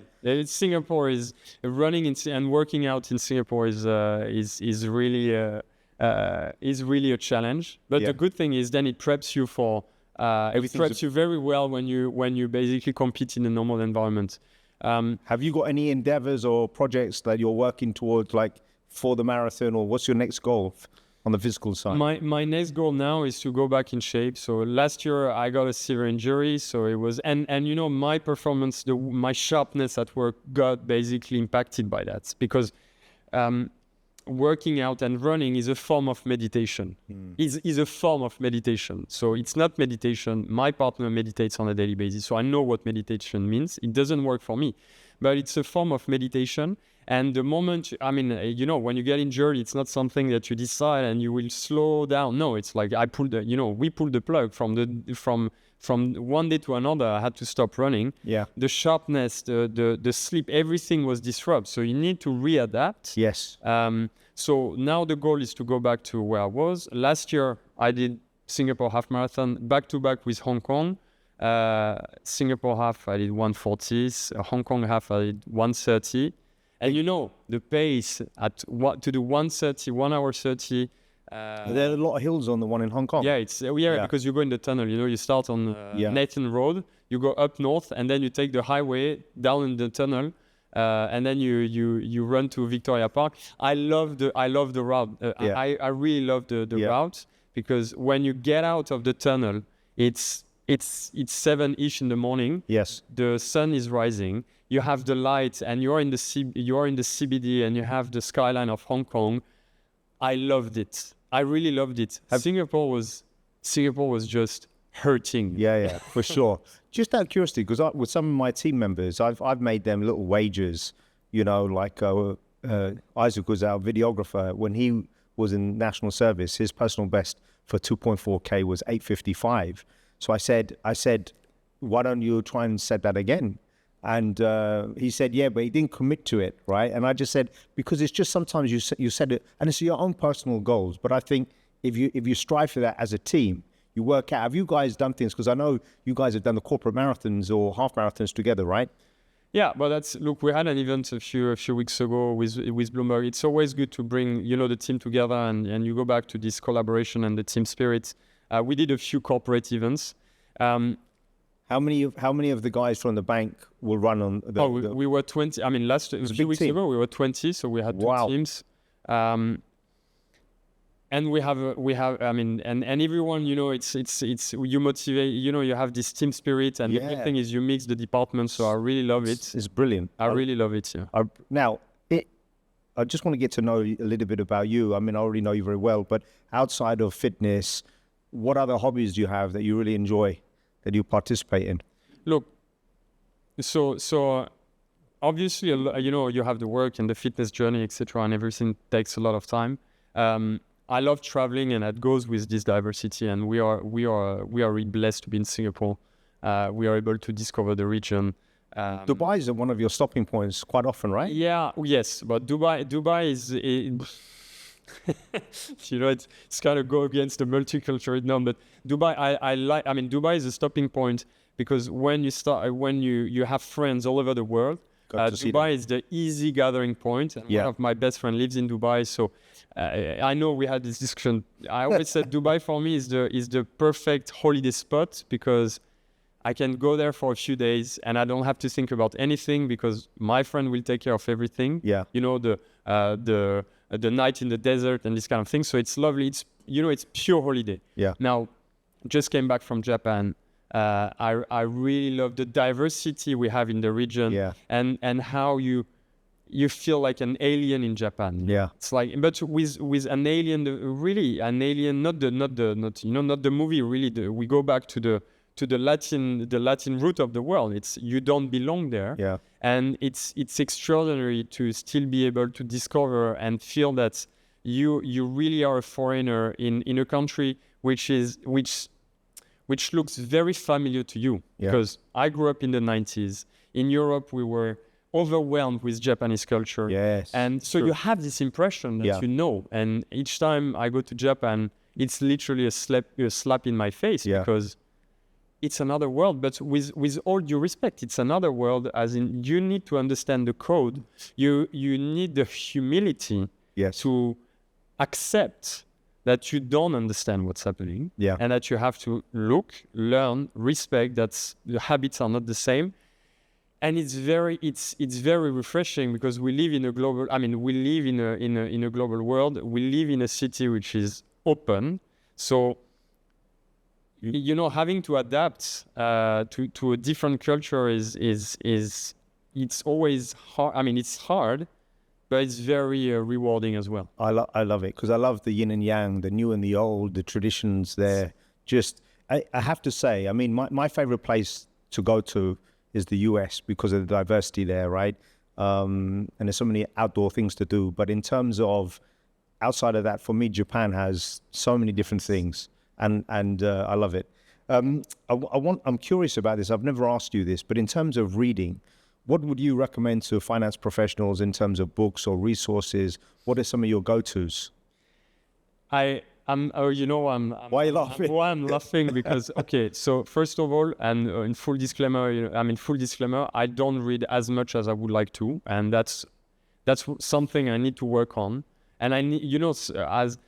Singapore is running and working out in Singapore is really a challenge. But the good thing is then it preps you for you very well when you basically compete in a normal environment. Have you got any endeavors or projects that you're working towards, like for the marathon, or what's your next goal on the physical side? My next goal now is to go back in shape. So last year I got a severe injury, so it was and my performance, my sharpness at work got basically impacted by that, because working out and running is a form of meditation. Is a form of meditation. So it's not meditation. My partner meditates on a daily basis, so I know what meditation means. It doesn't work for me, but it's a form of meditation. And the moment, when you get injured, it's not something that you decide and you will slow down. No, it's like we pulled the plug from one day to another. I had to stop running. Yeah. The sharpness, the sleep, everything was disrupted. So you need to readapt. Yes. So now the goal is to go back to where I was. Last year, I did Singapore half marathon back to back with Hong Kong. Singapore half, I did 140s. Hong Kong half, I did 130. And the pace to do 130, 1 hour 30. There are a lot of hills on the one in Hong Kong. Yeah, because you go in the tunnel. You start on Nathan Road, you go up north, and then you take the highway down in the tunnel, and then you run to Victoria Park. I love the route. I really love the route, because when you get out of the tunnel, it's 7-ish in the morning. Yes. The sun is rising. You have the light, and you're in the CBD, and you have the skyline of Hong Kong. I loved it. I really loved it. Singapore was just hurting. Yeah, for sure. Just out of curiosity, because with some of my team members, I've made them little wagers. Like Isaac was our videographer when he was in national service. His personal best for 2.4K was 8:55. So I said, why don't you try and set that again? And he said, yeah, but he didn't commit to it, right? And I just said, because it's just sometimes you set it, and it's your own personal goals. But I think if you strive for that as a team, you work out. Have you guys done things? Because I know you guys have done the corporate marathons or half marathons together, right? Yeah, but we had an event a few weeks ago with Bloomberg. It's always good to bring the team together, and you go back to this collaboration and the team spirit. We did a few corporate events. How many of the guys from the bank will run on the... we were 20. I mean, a few weeks ago, we were 20, so we had two teams. And we have, and everyone, it's you motivate, you have this team spirit, and the good thing is you mix the departments, so I really love it. It's brilliant. I really love it, yeah. Now, I just want to get to know a little bit about you. I mean, I already know you very well, but outside of fitness, what other hobbies do you have that you really enjoy, that you participate in? Look, so obviously, you have the work and the fitness journey, etc., and everything takes a lot of time. I love traveling, and that goes with this diversity. And we are really blessed to be in Singapore. We are able to discover the region. Dubai is one of your stopping points quite often, right? Yeah, yes, but Dubai is. It's kind of go against the multiculturalism, but Dubai, Dubai is a stopping point because when you have friends all over the world, Dubai is the easy gathering point. And one of my best friends lives in Dubai, so I know we had this discussion. I always said Dubai for me is the perfect holiday spot because I can go there for a few days and I don't have to think about anything because my friend will take care of everything. Yeah, the night in the desert and this kind of thing. So it's lovely. It's pure holiday. Yeah. Now, just came back from Japan. I really love the diversity we have in the region. Yeah. And how you feel like an alien in Japan. Yeah. It's like, but with an alien, really an alien, not the movie. Really, we go back to the Latin root of the world. It's you don't belong there. Yeah. And it's extraordinary to still be able to discover and feel that you really are a foreigner in a country which looks very familiar to you. Yeah. Because I grew up in the 90s. In Europe, we were overwhelmed with Japanese culture. Yes. And so you have this impression that and each time I go to Japan, it's literally a slap in my face because it's another world, but with all due respect, it's another world, as in you need to understand the code. You need the humility to accept that you don't understand what's happening, and that you have to look, learn, respect that the habits are not the same. And it's very refreshing, because we live in a global, we live in a global world. We live in a city which is open. So, having to adapt to a different culture is it's always hard. It's hard, but it's very rewarding as well. I love it, because I love the yin and yang, the new and the old, the traditions there. Just, I have to say, my favorite place to go to is the US, because of the diversity there, right? And there's so many outdoor things to do. But in terms of outside of that, for me, Japan has so many different things. And I love it. I'm curious about this. I've never asked you this, but in terms of reading, what would you recommend to finance professionals in terms of books or resources? What are some of your go-tos? Why are you laughing? Why I'm laughing because so first of all, and in full disclaimer, I don't read as much as I would like to, and that's something I need to work on. And I need, as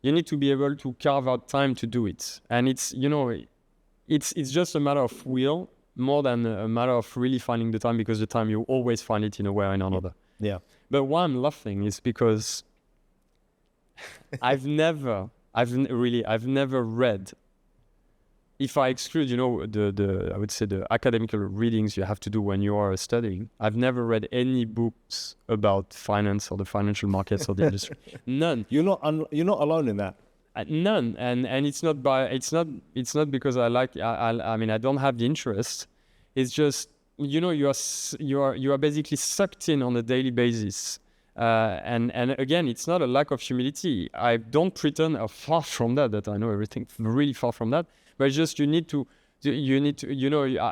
you need to be able to carve out time to do it. And it's just a matter of will more than a matter of really finding the time, because the time you always find it in a way or in another. Yeah. But why I'm laughing is because I've never read, if I exclude, I would say the academical readings you have to do when you are studying, I've never read any books about finance or the financial markets or the industry. None. You're not alone in that. None. And it's not because I don't have the interest. It's just, you are basically sucked in on a daily basis. And again, it's not a lack of humility. I don't pretend, far from that I know everything, really far from that. But it's just I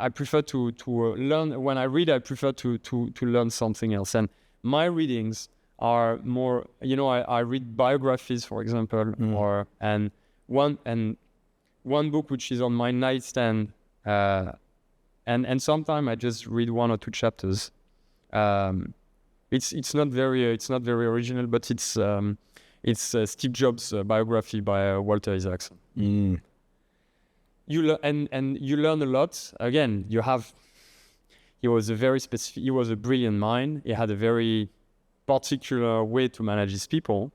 prefer to learn. When I read, I prefer to learn something else. And my readings are more, I read biographies, for example, and one book which is on my nightstand, and sometimes I just read 1 or 2 chapters. It's not very original, but it's Steve Jobs' biography by Walter Isaacson. You learn a lot. Again, he was a brilliant mind. He had a very particular way to manage his people,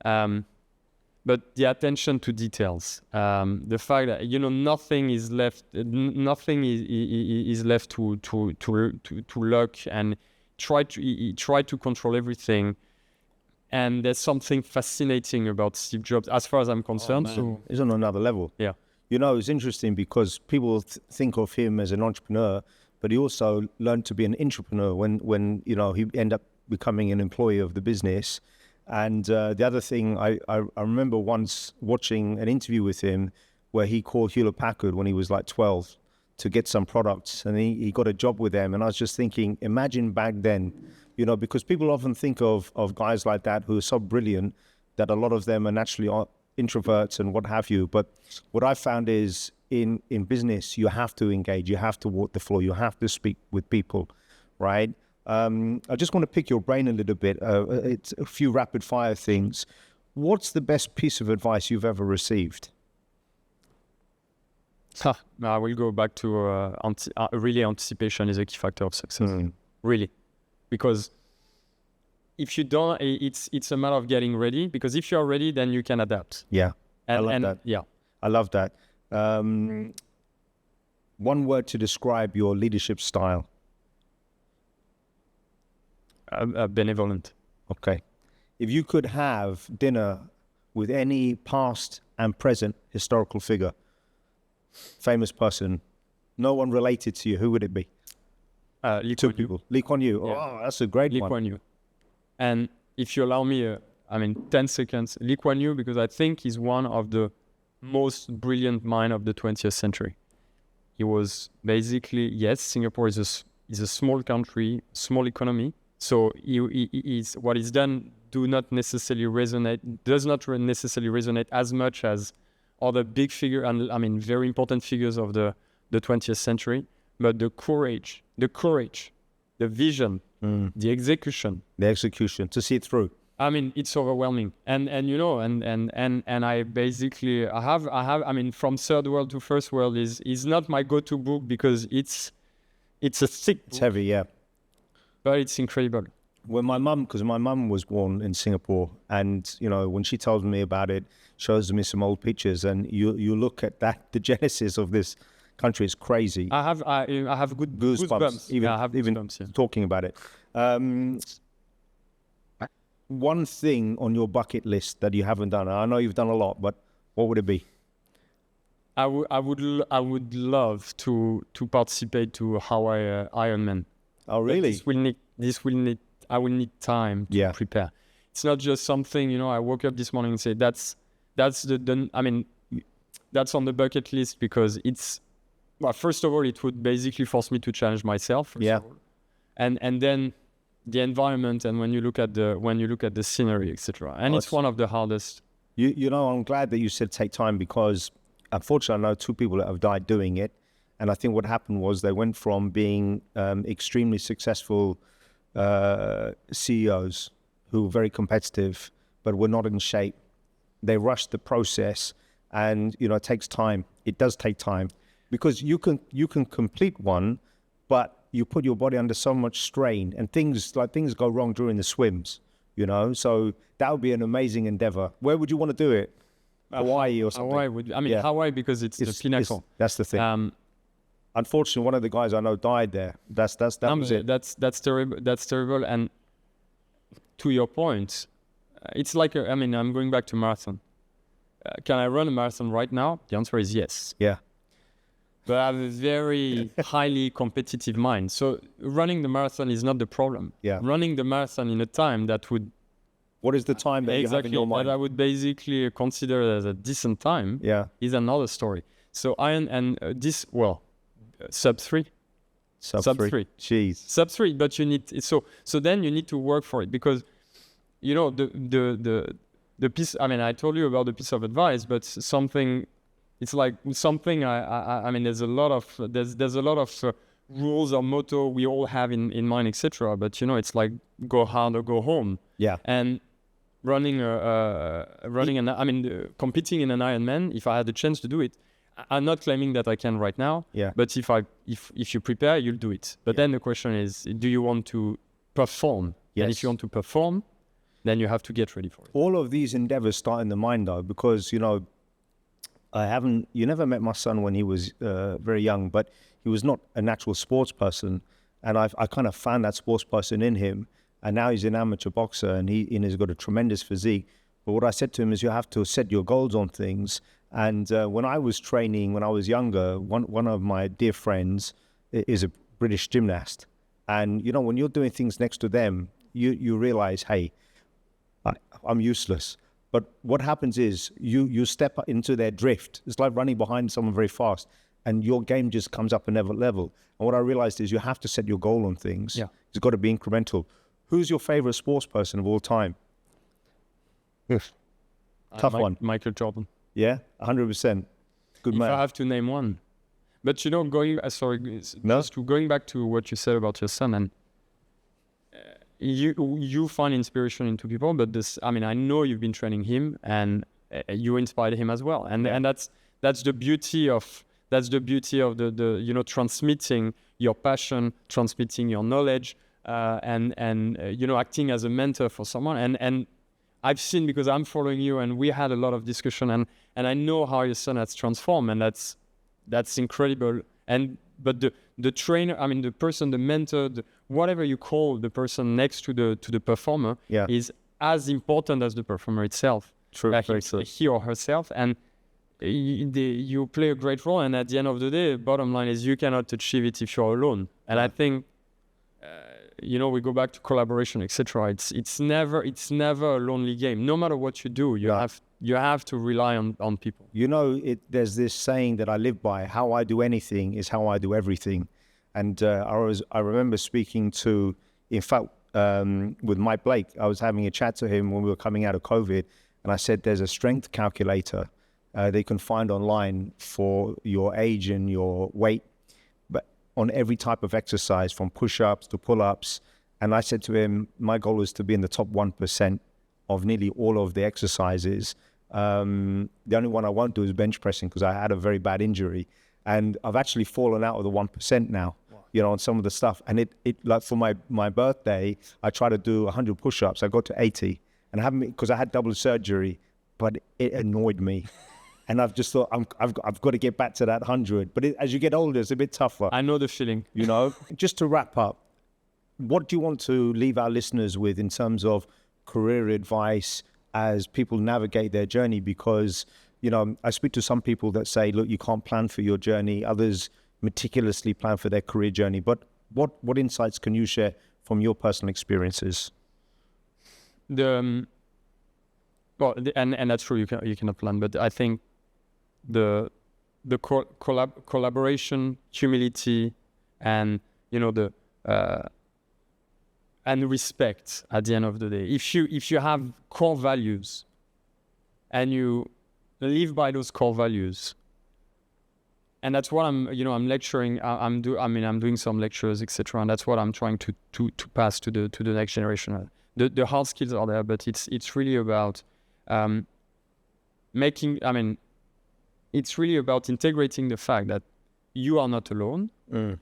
but the attention to details, the fact that nothing is left to luck, and try to control everything. And there's something fascinating about Steve Jobs, as far as I'm concerned. So he's on another level. Yeah. It's interesting because people think of him as an entrepreneur, but he also learned to be an entrepreneur when he ended up becoming an employee of the business. And the other thing, I remember once watching an interview with him where he called Hewlett-Packard when he was like 12 to get some products, and he got a job with them. And I was just thinking, imagine back then, because people often think of guys like that who are so brilliant that a lot of them are naturally introverts and what have you. But what I found is in business, you have to engage, you have to walk the floor, you have to speak with people, right? I just want to pick your brain a little bit. It's a few rapid fire things. What's the best piece of advice you've ever received? I will go back to really anticipation is a key factor of success. Really, because if you don't, it's a matter of getting ready. Because if you are ready, then you can adapt. Yeah, I love that. Yeah, I love that. One word to describe your leadership style. Benevolent. Okay. If you could have dinner with any past and present historical figure, famous person, no one related to you, who would it be? Two people. Lee Kuan Yew. Yeah. Oh, that's a great one. Lee Kuan Yew. And if you allow me, 10 seconds. Lee Kuan Yew, because I think he's one of the most brilliant mind of the 20th century. He was basically, yes, Singapore is a small country, small economy. So what he's done does not necessarily resonate as much as other big figure and very important figures of the the 20th century, but the courage, the vision, the execution. The execution, to see it through. I mean, it's overwhelming, and I basically I have I mean, from third world to first world is not my go-to book because it's a thick book, It's heavy, yeah. but it's incredible. When because my mum was born in Singapore, and when she tells me about it, shows me some old pictures, and you look at that, the genesis of this country is crazy. I have good goosebumps. Even I have goosebumps, yeah. talking about it. One thing on your bucket list that you haven't done, I know you've done a lot, but what would it be? I would love to participate to Hawaii Ironman. Oh, really? I will need time to prepare. It's not just something, I woke up this morning and say that's on the bucket list because it's, well, first of all, it would basically force me to challenge myself. First of all. And then the environment, and when you look at the scenery, etc. And it's one of the hardest. I'm glad that you said take time, because unfortunately I know two people that have died doing it, and I think what happened was they went from being extremely successful CEOs who were very competitive but were not in shape. They rushed the process, and it takes time. It does take time, because you can complete one, but you put your body under so much strain, and things go wrong during the swims, so that would be an amazing endeavor. Where would you want to do it? Hawaii or something? Hawaii, because it's the pinnacle. That's the thing. Unfortunately, one of the guys I know died there. That was it. That's terrible. That's terrible. And to your point, it's like I'm going back to marathon. Can I run a marathon right now? The answer is yes. Yeah. But I have a very highly competitive mind. So running the marathon is not the problem. Yeah. Running the marathon in a time that would... What is the time that you have in your mind? That I would basically consider as a decent time is another story. So sub 3. Sub 3. Jeez. Sub 3, but you need... So then you need to work for it, because, the piece... I told you about the piece of advice, but something... It's like something there's a lot of rules or motto we all have in mind, etc. But it's like go hard or go home. Yeah. And competing in an Ironman, if I had the chance to do it, I'm not claiming that I can right now. Yeah. But if you prepare, you'll do it. But then the question is, do you want to perform? Yes. And if you want to perform, then you have to get ready for it. All of these endeavors start in the mind, though, because you never met my son when he was very young, but he was not a natural sports person, and I kind of found that sports person in him, and now he's an amateur boxer, and he's got a tremendous physique. But what I said to him is, you have to set your goals on things. And when I was training, when I was younger, one of my dear friends is a British gymnast, and when you're doing things next to them, you realize, hey, I'm useless. But what happens is you step into their drift. It's like running behind someone very fast, and your game just comes up another level. And what I realized is you have to set your goal on things. Yeah. It's got to be incremental. Who's your favorite sports person of all time? Tough one. Michael Jordan. Yeah, 100%. Good man. If I have to name one. But going back to what you said about your son, and you find inspiration into people, but I know you've been training him, and you inspired him as well, and that's the beauty of the transmitting your passion, transmitting your knowledge, and acting as a mentor for someone, and I've seen, because I'm following you, and we had a lot of discussion, and I know how your son has transformed, and that's incredible. But the trainer, the person, the mentor, whatever you call the person next to the performer, is as important as the performer itself. True. He or herself, and you play a great role. And at the end of the day, bottom line is you cannot achieve it if you're alone. And I think, we go back to collaboration, etc. It's never a lonely game. No matter what you do, you have to rely on people. There's this saying that I live by: how I do anything is how I do everything. And I remember speaking to, in fact, with Mike Blake. I was having a chat to him when we were coming out of COVID, and I said, there's a strength calculator they can find online for your age and your weight, but on every type of exercise, from push-ups to pull-ups. And I said to him, my goal is to be in the top 1% of nearly all of the exercises. The only one I won't do is bench pressing because I had a very bad injury. And I've actually fallen out of the 1% now, on some of the stuff. And it like for my birthday, I try to do 100 push-ups. I got to 80. And I haven't, because I had double surgery, but it annoyed me. And I've just thought, I've got to get back to that 100. But as you get older, it's a bit tougher. I know the feeling. Just to wrap up, what do you want to leave our listeners with in terms of career advice as people navigate their journey? Because, I speak to some people that say, look, you can't plan for your journey. Others meticulously plan for their career journey. But what insights can you share from your personal experiences? And that's true, you cannot plan, but I think the collaboration, humility, and and respect at the end of the day. If you have core values and you live by those core values, and that's what I'm lecturing. I'm doing some lectures, etc. And that's what I'm trying to pass to the next generation. The hard skills are there, but it's really about it's really about integrating the fact that you are not alone.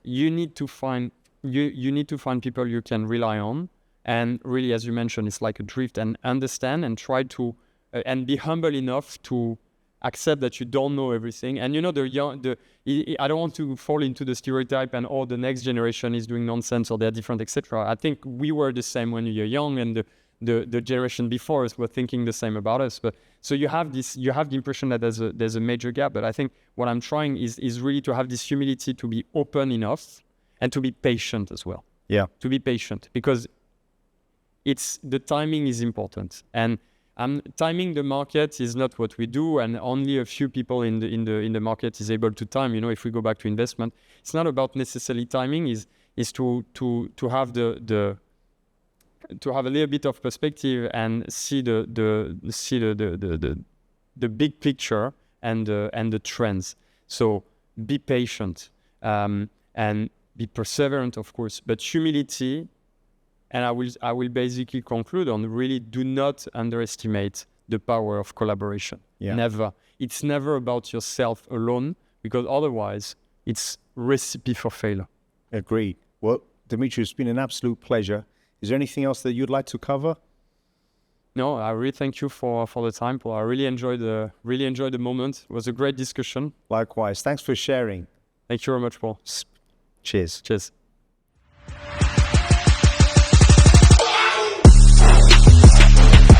You need to find you need to find people you can rely on, and really, as you mentioned, it's like a drift, and understand and try to and be humble enough to accept that you don't know everything. And I don't want to fall into the stereotype and the next generation is doing nonsense or they're different, etc. I think we were the same when you were young, and the generation before us were thinking the same about us. But so you have the impression that there's a major gap. But I think what I'm trying is really to have this humility to be open enough and to be patient as well. Yeah. To be patient, because the timing is important. And timing the market is not what we do, and only a few people in the market is able to time. If we go back to investment, it's not about necessarily timing. Is to have to have a little bit of perspective and see the big picture and the trends. So be patient and be perseverant, of course, but humility. And I will basically conclude on really do not underestimate the power of collaboration. Yeah. Never. It's never about yourself alone, because otherwise it's recipe for failure. Agreed. Well, Dimitri, it's been an absolute pleasure. Is there anything else that you'd like to cover? No, I really thank you for the time, Paul. I really enjoyed the moment. It was a great discussion. Likewise. Thanks for sharing. Thank you very much, Paul. Cheers. Cheers.